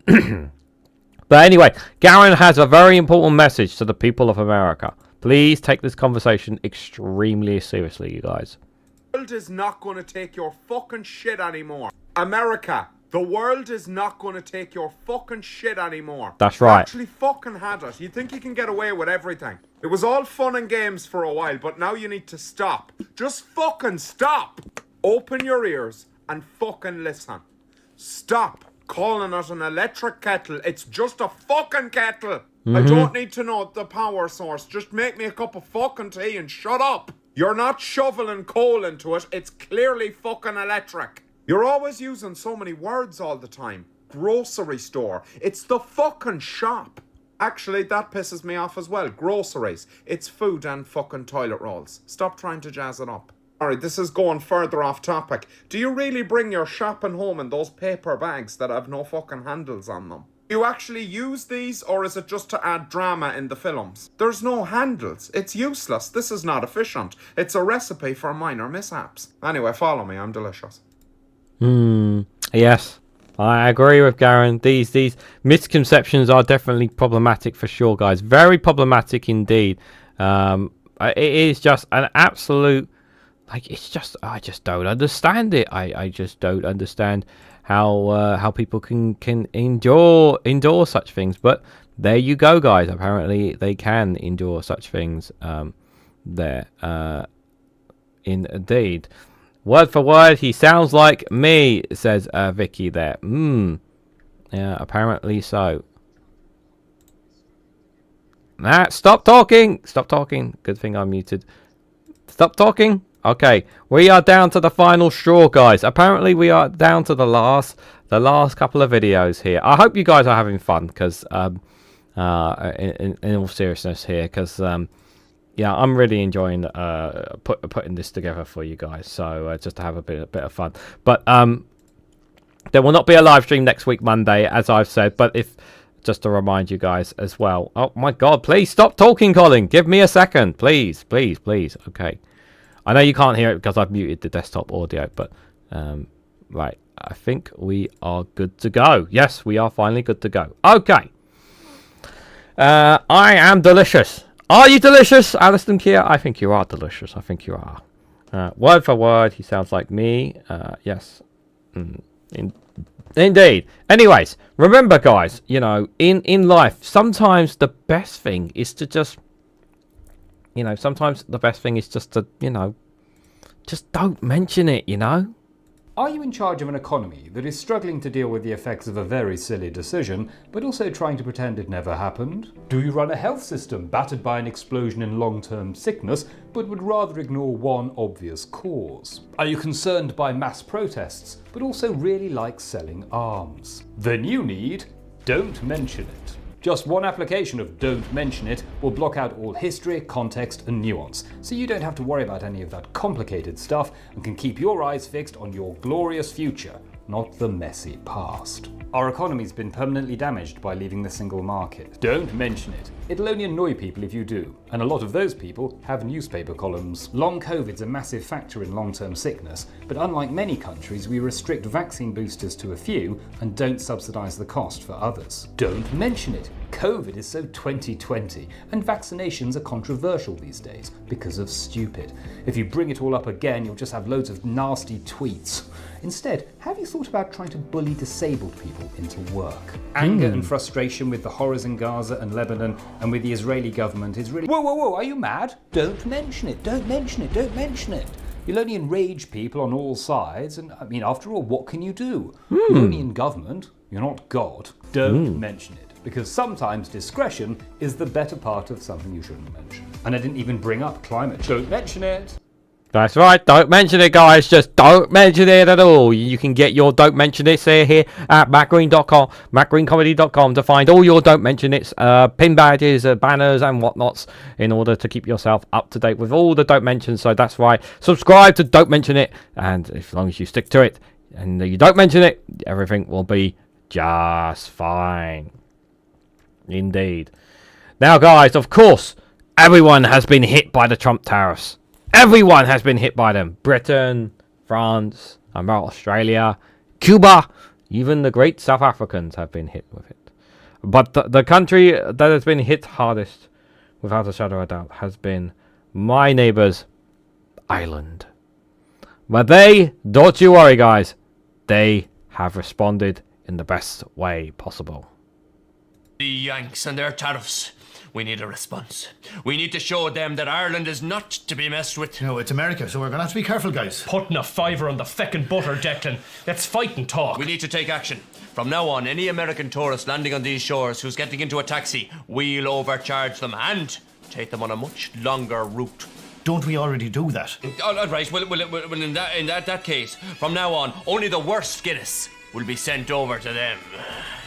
But anyway, Garen has a very important message to the people of America. Please take this conversation extremely seriously, you guys. The world is not going to take your fucking shit anymore. America. The world is not going to take your fucking shit anymore. That's right. You actually fucking had it. You think you can get away with everything. It was all fun and games for a while, but now you need to stop. Just fucking stop. Open your ears and fucking listen. Stop calling it an electric kettle. It's just a fucking kettle. I don't need to know the power source. Just make me a cup of fucking tea and shut up. You're not shoveling coal into it. It's clearly fucking electric. You're always using so many words all the time. Grocery store. It's the fucking shop. Actually, that pisses me off as well. Groceries. It's food and fucking toilet rolls. Stop trying to jazz it up. Sorry, this is going further off topic. Do you really bring your shopping home in those paper bags that have no fucking handles on them? Do you actually use these, or is it just to add drama in the films? There's no handles. It's useless. This is not efficient. It's a recipe for minor mishaps. Anyway, follow me. I'm delicious. Yes, I agree with Garen. These misconceptions are definitely problematic for sure, guys. Very problematic indeed. It is just an absolute, like, it's just, I just don't understand it. I just don't understand how people can endure such things. But there you go, guys. Apparently they can endure such things. Indeed. Word for word, he sounds like me, says Vicky there. Yeah, apparently so. Stop talking! Stop talking. Good thing I'm muted. Stop talking. Okay, we are down to the final straw, guys. Apparently we are down to the last couple of videos here. I hope you guys are having fun, because in all seriousness here, because yeah, I'm really enjoying putting this together for you guys. So just to have a bit of fun. But there will not be a live stream next week, Monday, as I've said. But just to remind you guys as well. Oh my God! Please stop talking, Colin. Give me a second, please, please, please. Okay. I know you can't hear it because I've muted the desktop audio, but right. I think we are good to go. Yes, we are finally good to go. Okay. I am delicious. Are you delicious, Alistair Keir? I think you are delicious. I think you are. Word for word, he sounds like me. Yes. Indeed. Anyways, remember, guys, you know, in life, sometimes the best thing is to just, you know, sometimes the best thing is just to, you know, just don't mention it, you know? Are you in charge of an economy that is struggling to deal with the effects of a very silly decision, but also trying to pretend it never happened? Do you run a health system battered by an explosion in long-term sickness, but would rather ignore one obvious cause? Are you concerned by mass protests, but also really like selling arms? Then you need Don't Mention It. Just one application of Don't Mention It will block out all history, context and nuance, so you don't have to worry about any of that complicated stuff and can keep your eyes fixed on your glorious future, not the messy past. Our economy's been permanently damaged by leaving the single market. Don't mention it. It'll only annoy people if you do, and a lot of those people have newspaper columns. Long COVID's a massive factor in long-term sickness, but unlike many countries, we restrict vaccine boosters to a few and don't subsidise the cost for others. Don't mention it. COVID is so 2020, and vaccinations are controversial these days because of stupid. If you bring it all up again, you'll just have loads of nasty tweets. Instead, have you thought about trying to bully disabled people into work? Anger and frustration with the horrors in Gaza and Lebanon and with the Israeli government is really... Whoa, are you mad? Don't mention it, don't mention it, don't mention it. You'll only enrage people on all sides, and I mean, after all, what can you do? You're only in government, you're not God. Don't mention it, because sometimes discretion is the better part of something you shouldn't mention. And I didn't even bring up climate. Don't mention it. That's right, don't mention it, guys. Just don't mention it at all. You can get your Don't Mention It here at mattgreen.com, mattgreencomedy.com to find all your Don't Mention It pin badges, banners and whatnots in order to keep yourself up to date with all the Don't Mention. So that's right, subscribe to Don't Mention It, and as long as you stick to it and you don't mention it, everything will be just fine. Indeed. Now, guys, of course, everyone has been hit by the Trump tariffs. Everyone has been hit by them. Britain, France, Australia, Cuba, even the great South Africans have been hit with it. But the country that has been hit hardest, without a shadow of a doubt, has been my neighbours, Ireland. But don't you worry, guys, they have responded in the best way possible. The Yanks and their tariffs. We need a response. We need to show them that Ireland is not to be messed with. No, it's America, so we're going to have to be careful, guys. Putting a fiver on the feckin' butter, Declan. Let's fight and talk. We need to take action. From now on, any American tourist landing on these shores who's getting into a taxi, we'll overcharge them and take them on a much longer route. Don't we already do that? All right, well in that case, from now on, only the worst Guinness will be sent over to them.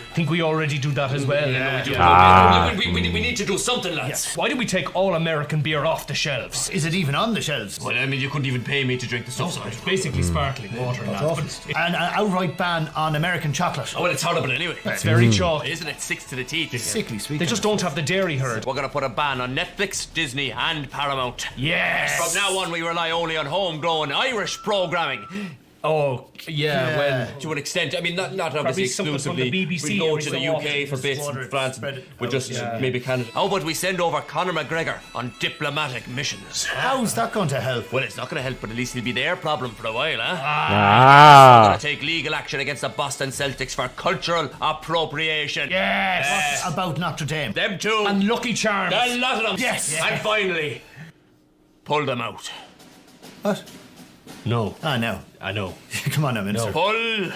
I think we already do that as well. Yeah. We need to do something, lads. Yes. Why did we take all American beer off the shelves? Is it even on the shelves? Well, I mean, you couldn't even pay me to drink the stuff. It's basically sparkling water. And an outright ban on American chocolate. Oh, well, it's horrible anyway. It's very chalky. Isn't it? Six to the teeth. It's sickly sweet. They just don't have the dairy herd. We're going to put a ban on Netflix, Disney and Paramount. Yes! From now on, we rely only on homegrown Irish programming. Oh, yeah, well... To an extent, I mean, not obviously exclusively. BBC we go to the UK for bits in France, we just maybe Canada. How about we send over Conor McGregor on diplomatic missions? How's that going to help? Well, it's not going to help, but at least it'll be their problem for a while, huh? We're going to take legal action against the Boston Celtics for cultural appropriation. Yes! What about Notre Dame? Them too. And Lucky Charms. A lot of them. Yes! And finally, pull them out. What? No. No. I know. Come on now, Minister. Pull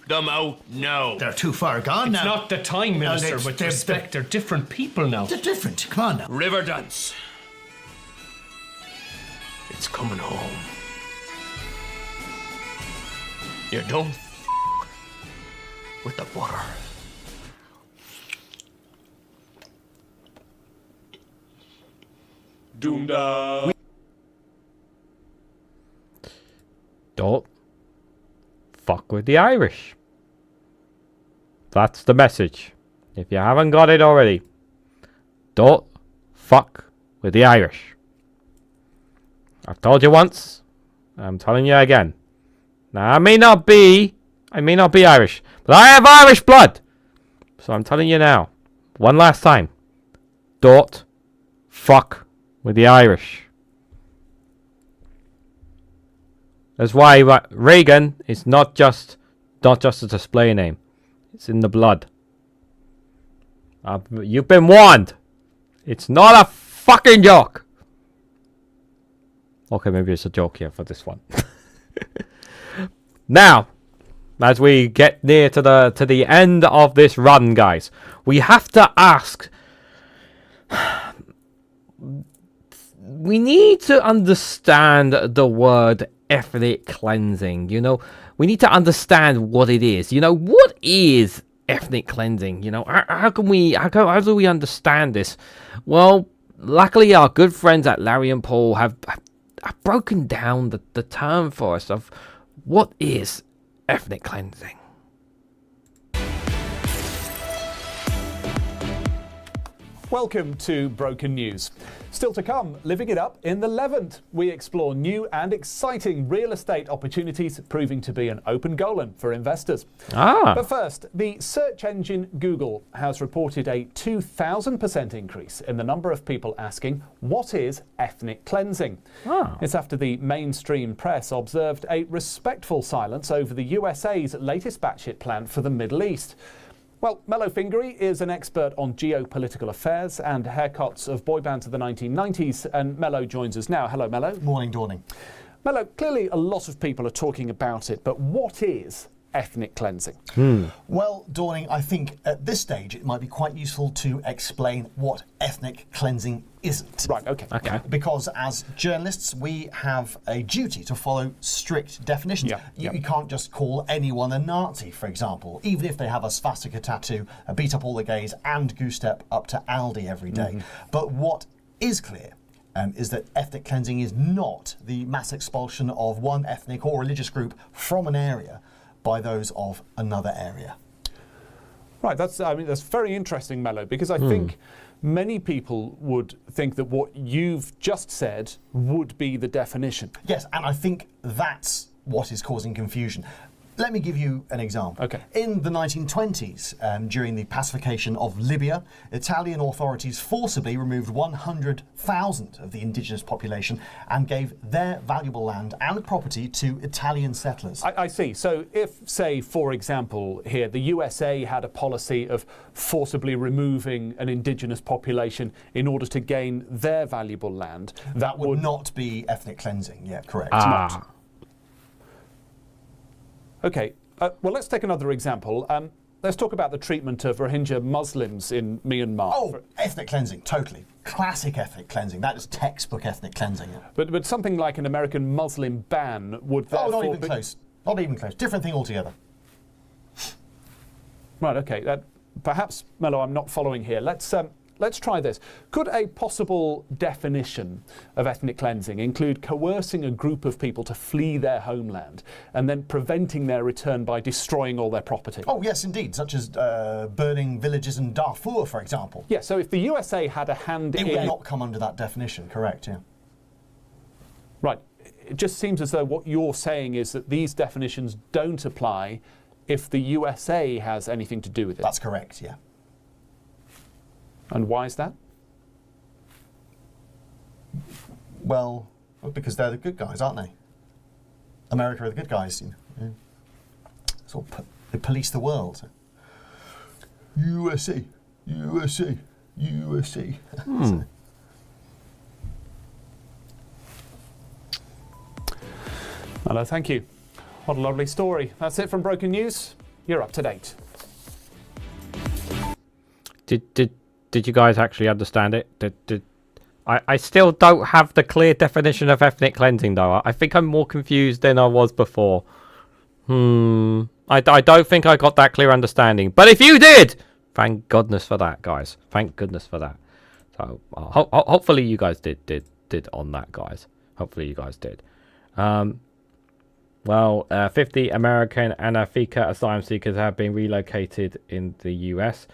them out now. They're too far gone now. It's not the time, Minister, with respect. They're different people now. They're different. Come on now. Riverdance. It's coming home. You don't with the butter. Doomda. Don't fuck with the Irish. That's the message. If you haven't got it already, don't fuck with the Irish. I've told you once, I'm telling you again. Now I may not be Irish, but I have Irish blood. So I'm telling you now, one last time, don't fuck with the Irish. That's why Reagan is not just a display name. It's in the blood. You've been warned. It's not a fucking joke. Okay, maybe it's a joke here for this one. Now, as we get near to the end of this run, guys, we have to ask. We need to understand the word ethnic cleansing. You know, we need to understand what it is. You know, what is ethnic cleansing? You know, how do we understand this? Well, luckily, our good friends at Larry and Paul have broken down the term for us of what is ethnic cleansing. Welcome to Broken News. Still to come, living it up in the Levant. We explore new and exciting real estate opportunities proving to be an open goal for investors. But first, the search engine Google has reported a 2,000% increase in the number of people asking, what is ethnic cleansing? It's after the mainstream press observed a respectful silence over the USA's latest batshit plan for the Middle East. Well, Mello Fingery is an expert on geopolitical affairs and haircuts of boy bands of the 1990s, and Mello joins us now. Hello, Mello. Morning, Dawning. Mello, clearly a lot of people are talking about it, but what is ethnic cleansing? Well, Dawning, I think at this stage it might be quite useful to explain what ethnic cleansing isn't. Right, okay. Because as journalists, we have a duty to follow strict definitions. You can't just call anyone a Nazi, for example, even if they have a swastika tattoo, beat up all the gays, and goose step up to Aldi every day. But what is clear is that ethnic cleansing is not the mass expulsion of one ethnic or religious group from an area by those of another area. Right, that's very interesting, Mello, because I think many people would think that what you've just said would be the definition. Yes, and I think that's what is causing confusion. Let me give you an example. Okay. In the 1920s, during the pacification of Libya, Italian authorities forcibly removed 100,000 of the indigenous population and gave their valuable land and property to Italian settlers. I see. So if, say, for example, here, the USA had a policy of forcibly removing an indigenous population in order to gain their valuable land, that would not be ethnic cleansing. Yeah, correct. Not. Okay, well, let's take another example. Let's talk about the treatment of Rohingya Muslims in Myanmar. Oh, ethnic cleansing, totally. Classic ethnic cleansing. That is textbook ethnic cleansing. But something like an American Muslim ban would therefore... not even close. Not even close. Different thing altogether. Right, okay. Perhaps, Mello, I'm not following here. Let's try this. Could a possible definition of ethnic cleansing include coercing a group of people to flee their homeland and then preventing their return by destroying all their property? Oh, yes, indeed, such as burning villages in Darfur, for example. Yeah, so if the USA had a hand in... It would not come under that definition, correct, yeah. Right. It just seems as though what you're saying is that these definitions don't apply if the USA has anything to do with it. That's correct, yeah. And why is that? Well, because they're the good guys, aren't they? America are the good guys. You know. So they police the world. USA, USA, USA. Hello, thank you. What a lovely story. That's it from Broken News. You're up to date. Did you guys actually understand it? I still don't have the clear definition of ethnic cleansing, though. I think I'm more confused than I was before. I don't think I got that clear understanding. But if you did, thank goodness for that, guys. Thank goodness for that. So hopefully you guys did on that, guys. Hopefully you guys did. 50 American and Afrika asylum seekers have been relocated in the US.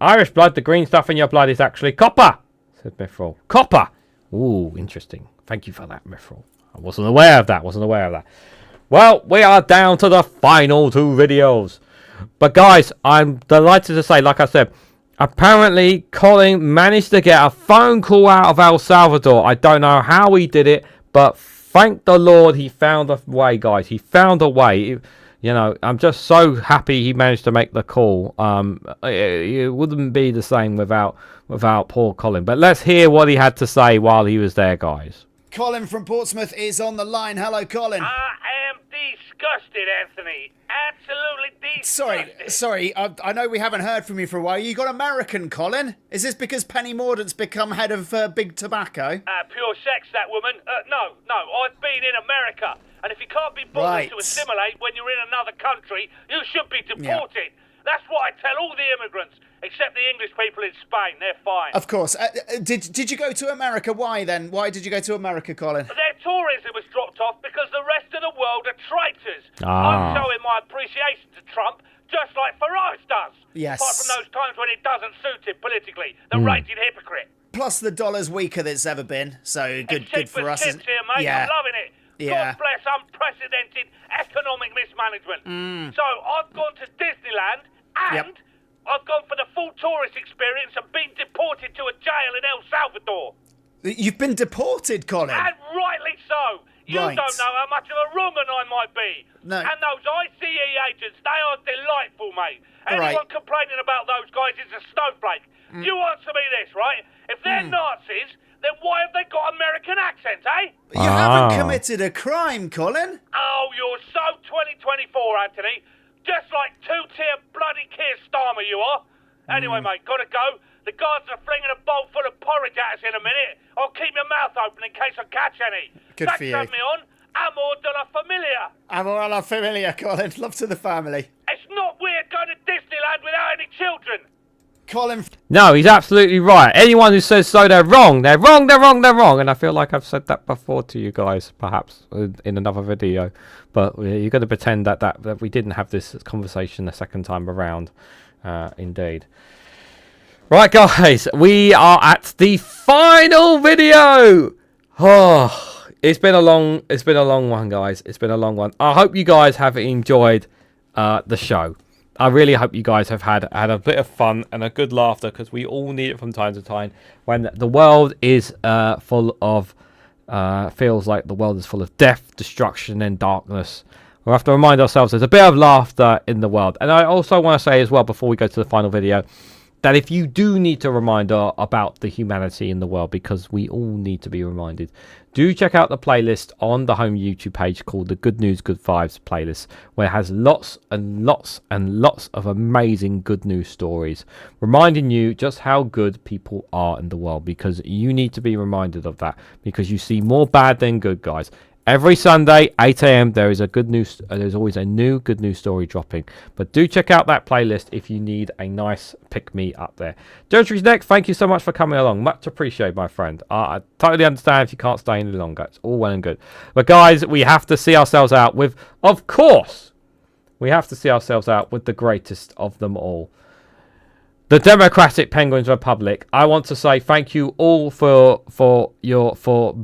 Irish blood, the green stuff in your blood is actually copper, said Mithril. Copper! Ooh, interesting. Thank you for that, Mithril. I wasn't aware of that. Well, we are down to the final two videos. But guys, I'm delighted to say, like I said, apparently Colin managed to get a phone call out of El Salvador. I don't know how he did it, but thank the Lord he found a way, guys. He found a way. You know, I'm just so happy he managed to make the call. It wouldn't be the same without poor Colin. But let's hear what he had to say while he was there, guys. Colin from Portsmouth is on the line. Hello, Colin. I am Disgusted, Anthony. Absolutely disgusted. Sorry. I know we haven't heard from you for a while. You got American, Colin? Is this because Penny Mordaunt's become head of Big Tobacco? Pure sex, that woman. No. I've been in America. And if you can't be bothered to assimilate when you're in another country, you should be deported. That's what I tell all the immigrants, except the English people in Spain. They're fine. Of course. Did you go to America? Why then? Why did you go to America, Colin? Their tourism was dropped off because the rest of the world are traitors. I'm showing my appreciation to Trump, just like Farage does. Yes. Apart from those times when it doesn't suit him politically. The raging hypocrite. Plus the dollar's weaker than it's ever been, so good for us. Chips here, mate. Yeah. I'm loving it. Yeah. God bless unprecedented economic mismanagement. So I've gone to Disneyland and I've gone for the full tourist experience and been deported to a jail in El Salvador. You've been deported, Colin? And rightly so. You don't know how much of a wrong-un I might be. No. And those ICE agents, they are delightful, mate. Anyone complaining about those guys is a snowflake. You answer me this, right? If they're Nazis, then why have they got American accents, eh? You haven't committed a crime, Colin. Oh, you're so 2024, Anthony. Just like two-tier bloody Keir Starmer you are. Anyway, mate, gotta go. The guards are flinging a bowl full of porridge at us in a minute. I'll keep your mouth open in case I catch any. Good Thanks for you. for having me on. Amor de la familia. Amor a la familia, Colin. Love to the family. It's not weird going to Disneyland without any children. Colin. No, he's absolutely right. Anyone who says so, they're wrong. They're wrong. And I feel like I've said that before to you guys, perhaps in another video. But you're going to pretend that we didn't have this conversation a second time around. Indeed. Right, guys, we are at the final video. Oh, it's been a long one, guys. It's been a long one. I hope you guys have enjoyed the show. I really hope you guys have had a bit of fun and a good laughter, because we all need it from time to time when the world is full of feels like the world is full of death, destruction, and darkness. We have to remind ourselves there's a bit of laughter in the world. And I also want to say as well, before we go to the final video, that if you do need a reminder about the humanity in the world, because we all need to be reminded, do check out the playlist on the home YouTube page called the Good News, Good Vibes playlist, where it has lots and lots and lots of amazing good news stories, reminding you just how good people are in the world, because you need to be reminded of that, because you see more bad than good, guys. Every Sunday, 8 a.m, there's always a new good news story dropping. But do check out that playlist if you need a nice pick-me up there. Gentry's next, thank you so much for coming along. Much appreciated, my friend. I totally understand if you can't stay any longer. It's all well and good. But guys, we have to see ourselves out with, of course, we have to see ourselves out with the greatest of them all. The Democratic Penguins Republic. I want to say thank you all for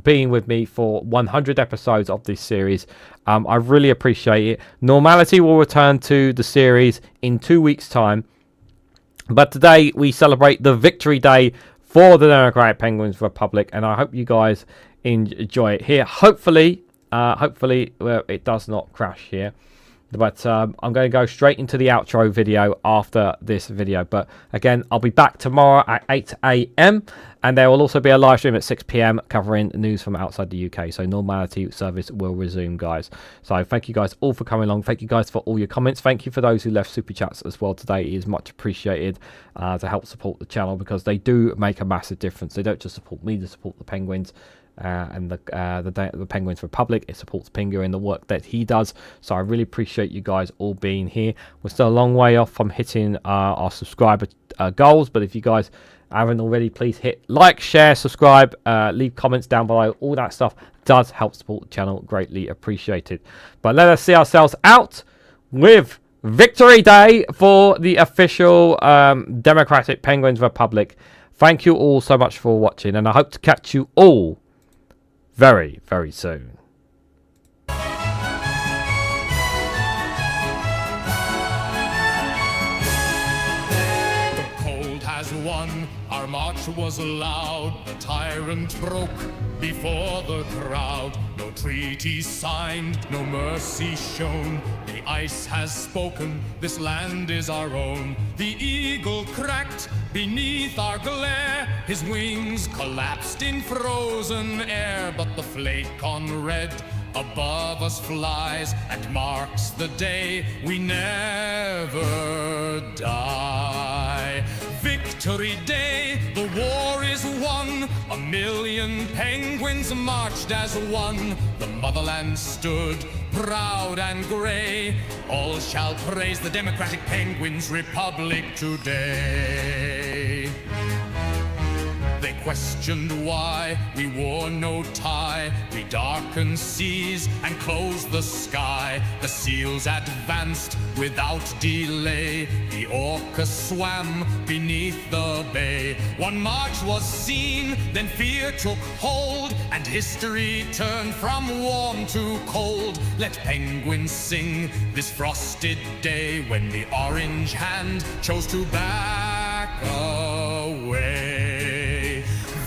being with me for 100 episodes of this series. I really appreciate it. Normality will return to the series in 2 weeks' time, but today we celebrate the victory day for the Democratic Penguins Republic, and I hope you guys enjoy it here. Hopefully, it does not crash here. But I'm going to go straight into the outro video after this video. But again, I'll be back tomorrow at 8 a.m. And there will also be a live stream at 6 p.m. covering news from outside the UK. So normality service will resume, guys. So thank you guys all for coming along. Thank you guys for all your comments. Thank you for those who left super chats as well today. It is much appreciated to help support the channel, because they do make a massive difference. They don't just support me, they support the Penguins. And the Penguins Republic. It supports Pingu in the work that he does. So I really appreciate you guys all being here. We're still a long way off from hitting our subscriber goals, but if you guys haven't already, please hit like, share, subscribe, leave comments down below. All that stuff does help support the channel. Greatly appreciated. But let us see ourselves out with Victory Day for the official Democratic Penguins Republic. Thank you all so much for watching, and I hope to catch you all very, very soon. The cold has won, our march was loud. The tyrant broke before the crowd. No treaty signed, no mercy shown. The ice has spoken, this land is our own. The eagle cracked beneath our glare. His wings collapsed in frozen air, but the flake on red above us flies and marks the day we never die. Victory Day, the war is won. 1,000,000 penguins marched as one. The motherland stood proud and grey. All shall praise the Democratic Penguins Republic today. They questioned why we wore no tie. We darkened seas and closed the sky. The seals advanced without delay. The orca swam beneath the bay. One march was seen, then fear took hold, and history turned from warm to cold. Let penguins sing this frosted day when the orange hand chose to back away.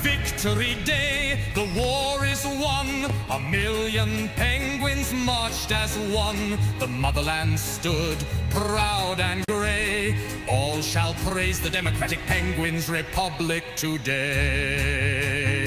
Victory Day, the war is won. 1,000,000 penguins marched as one. The motherland stood proud and grey. All shall praise the Democratic Penguins Republic today.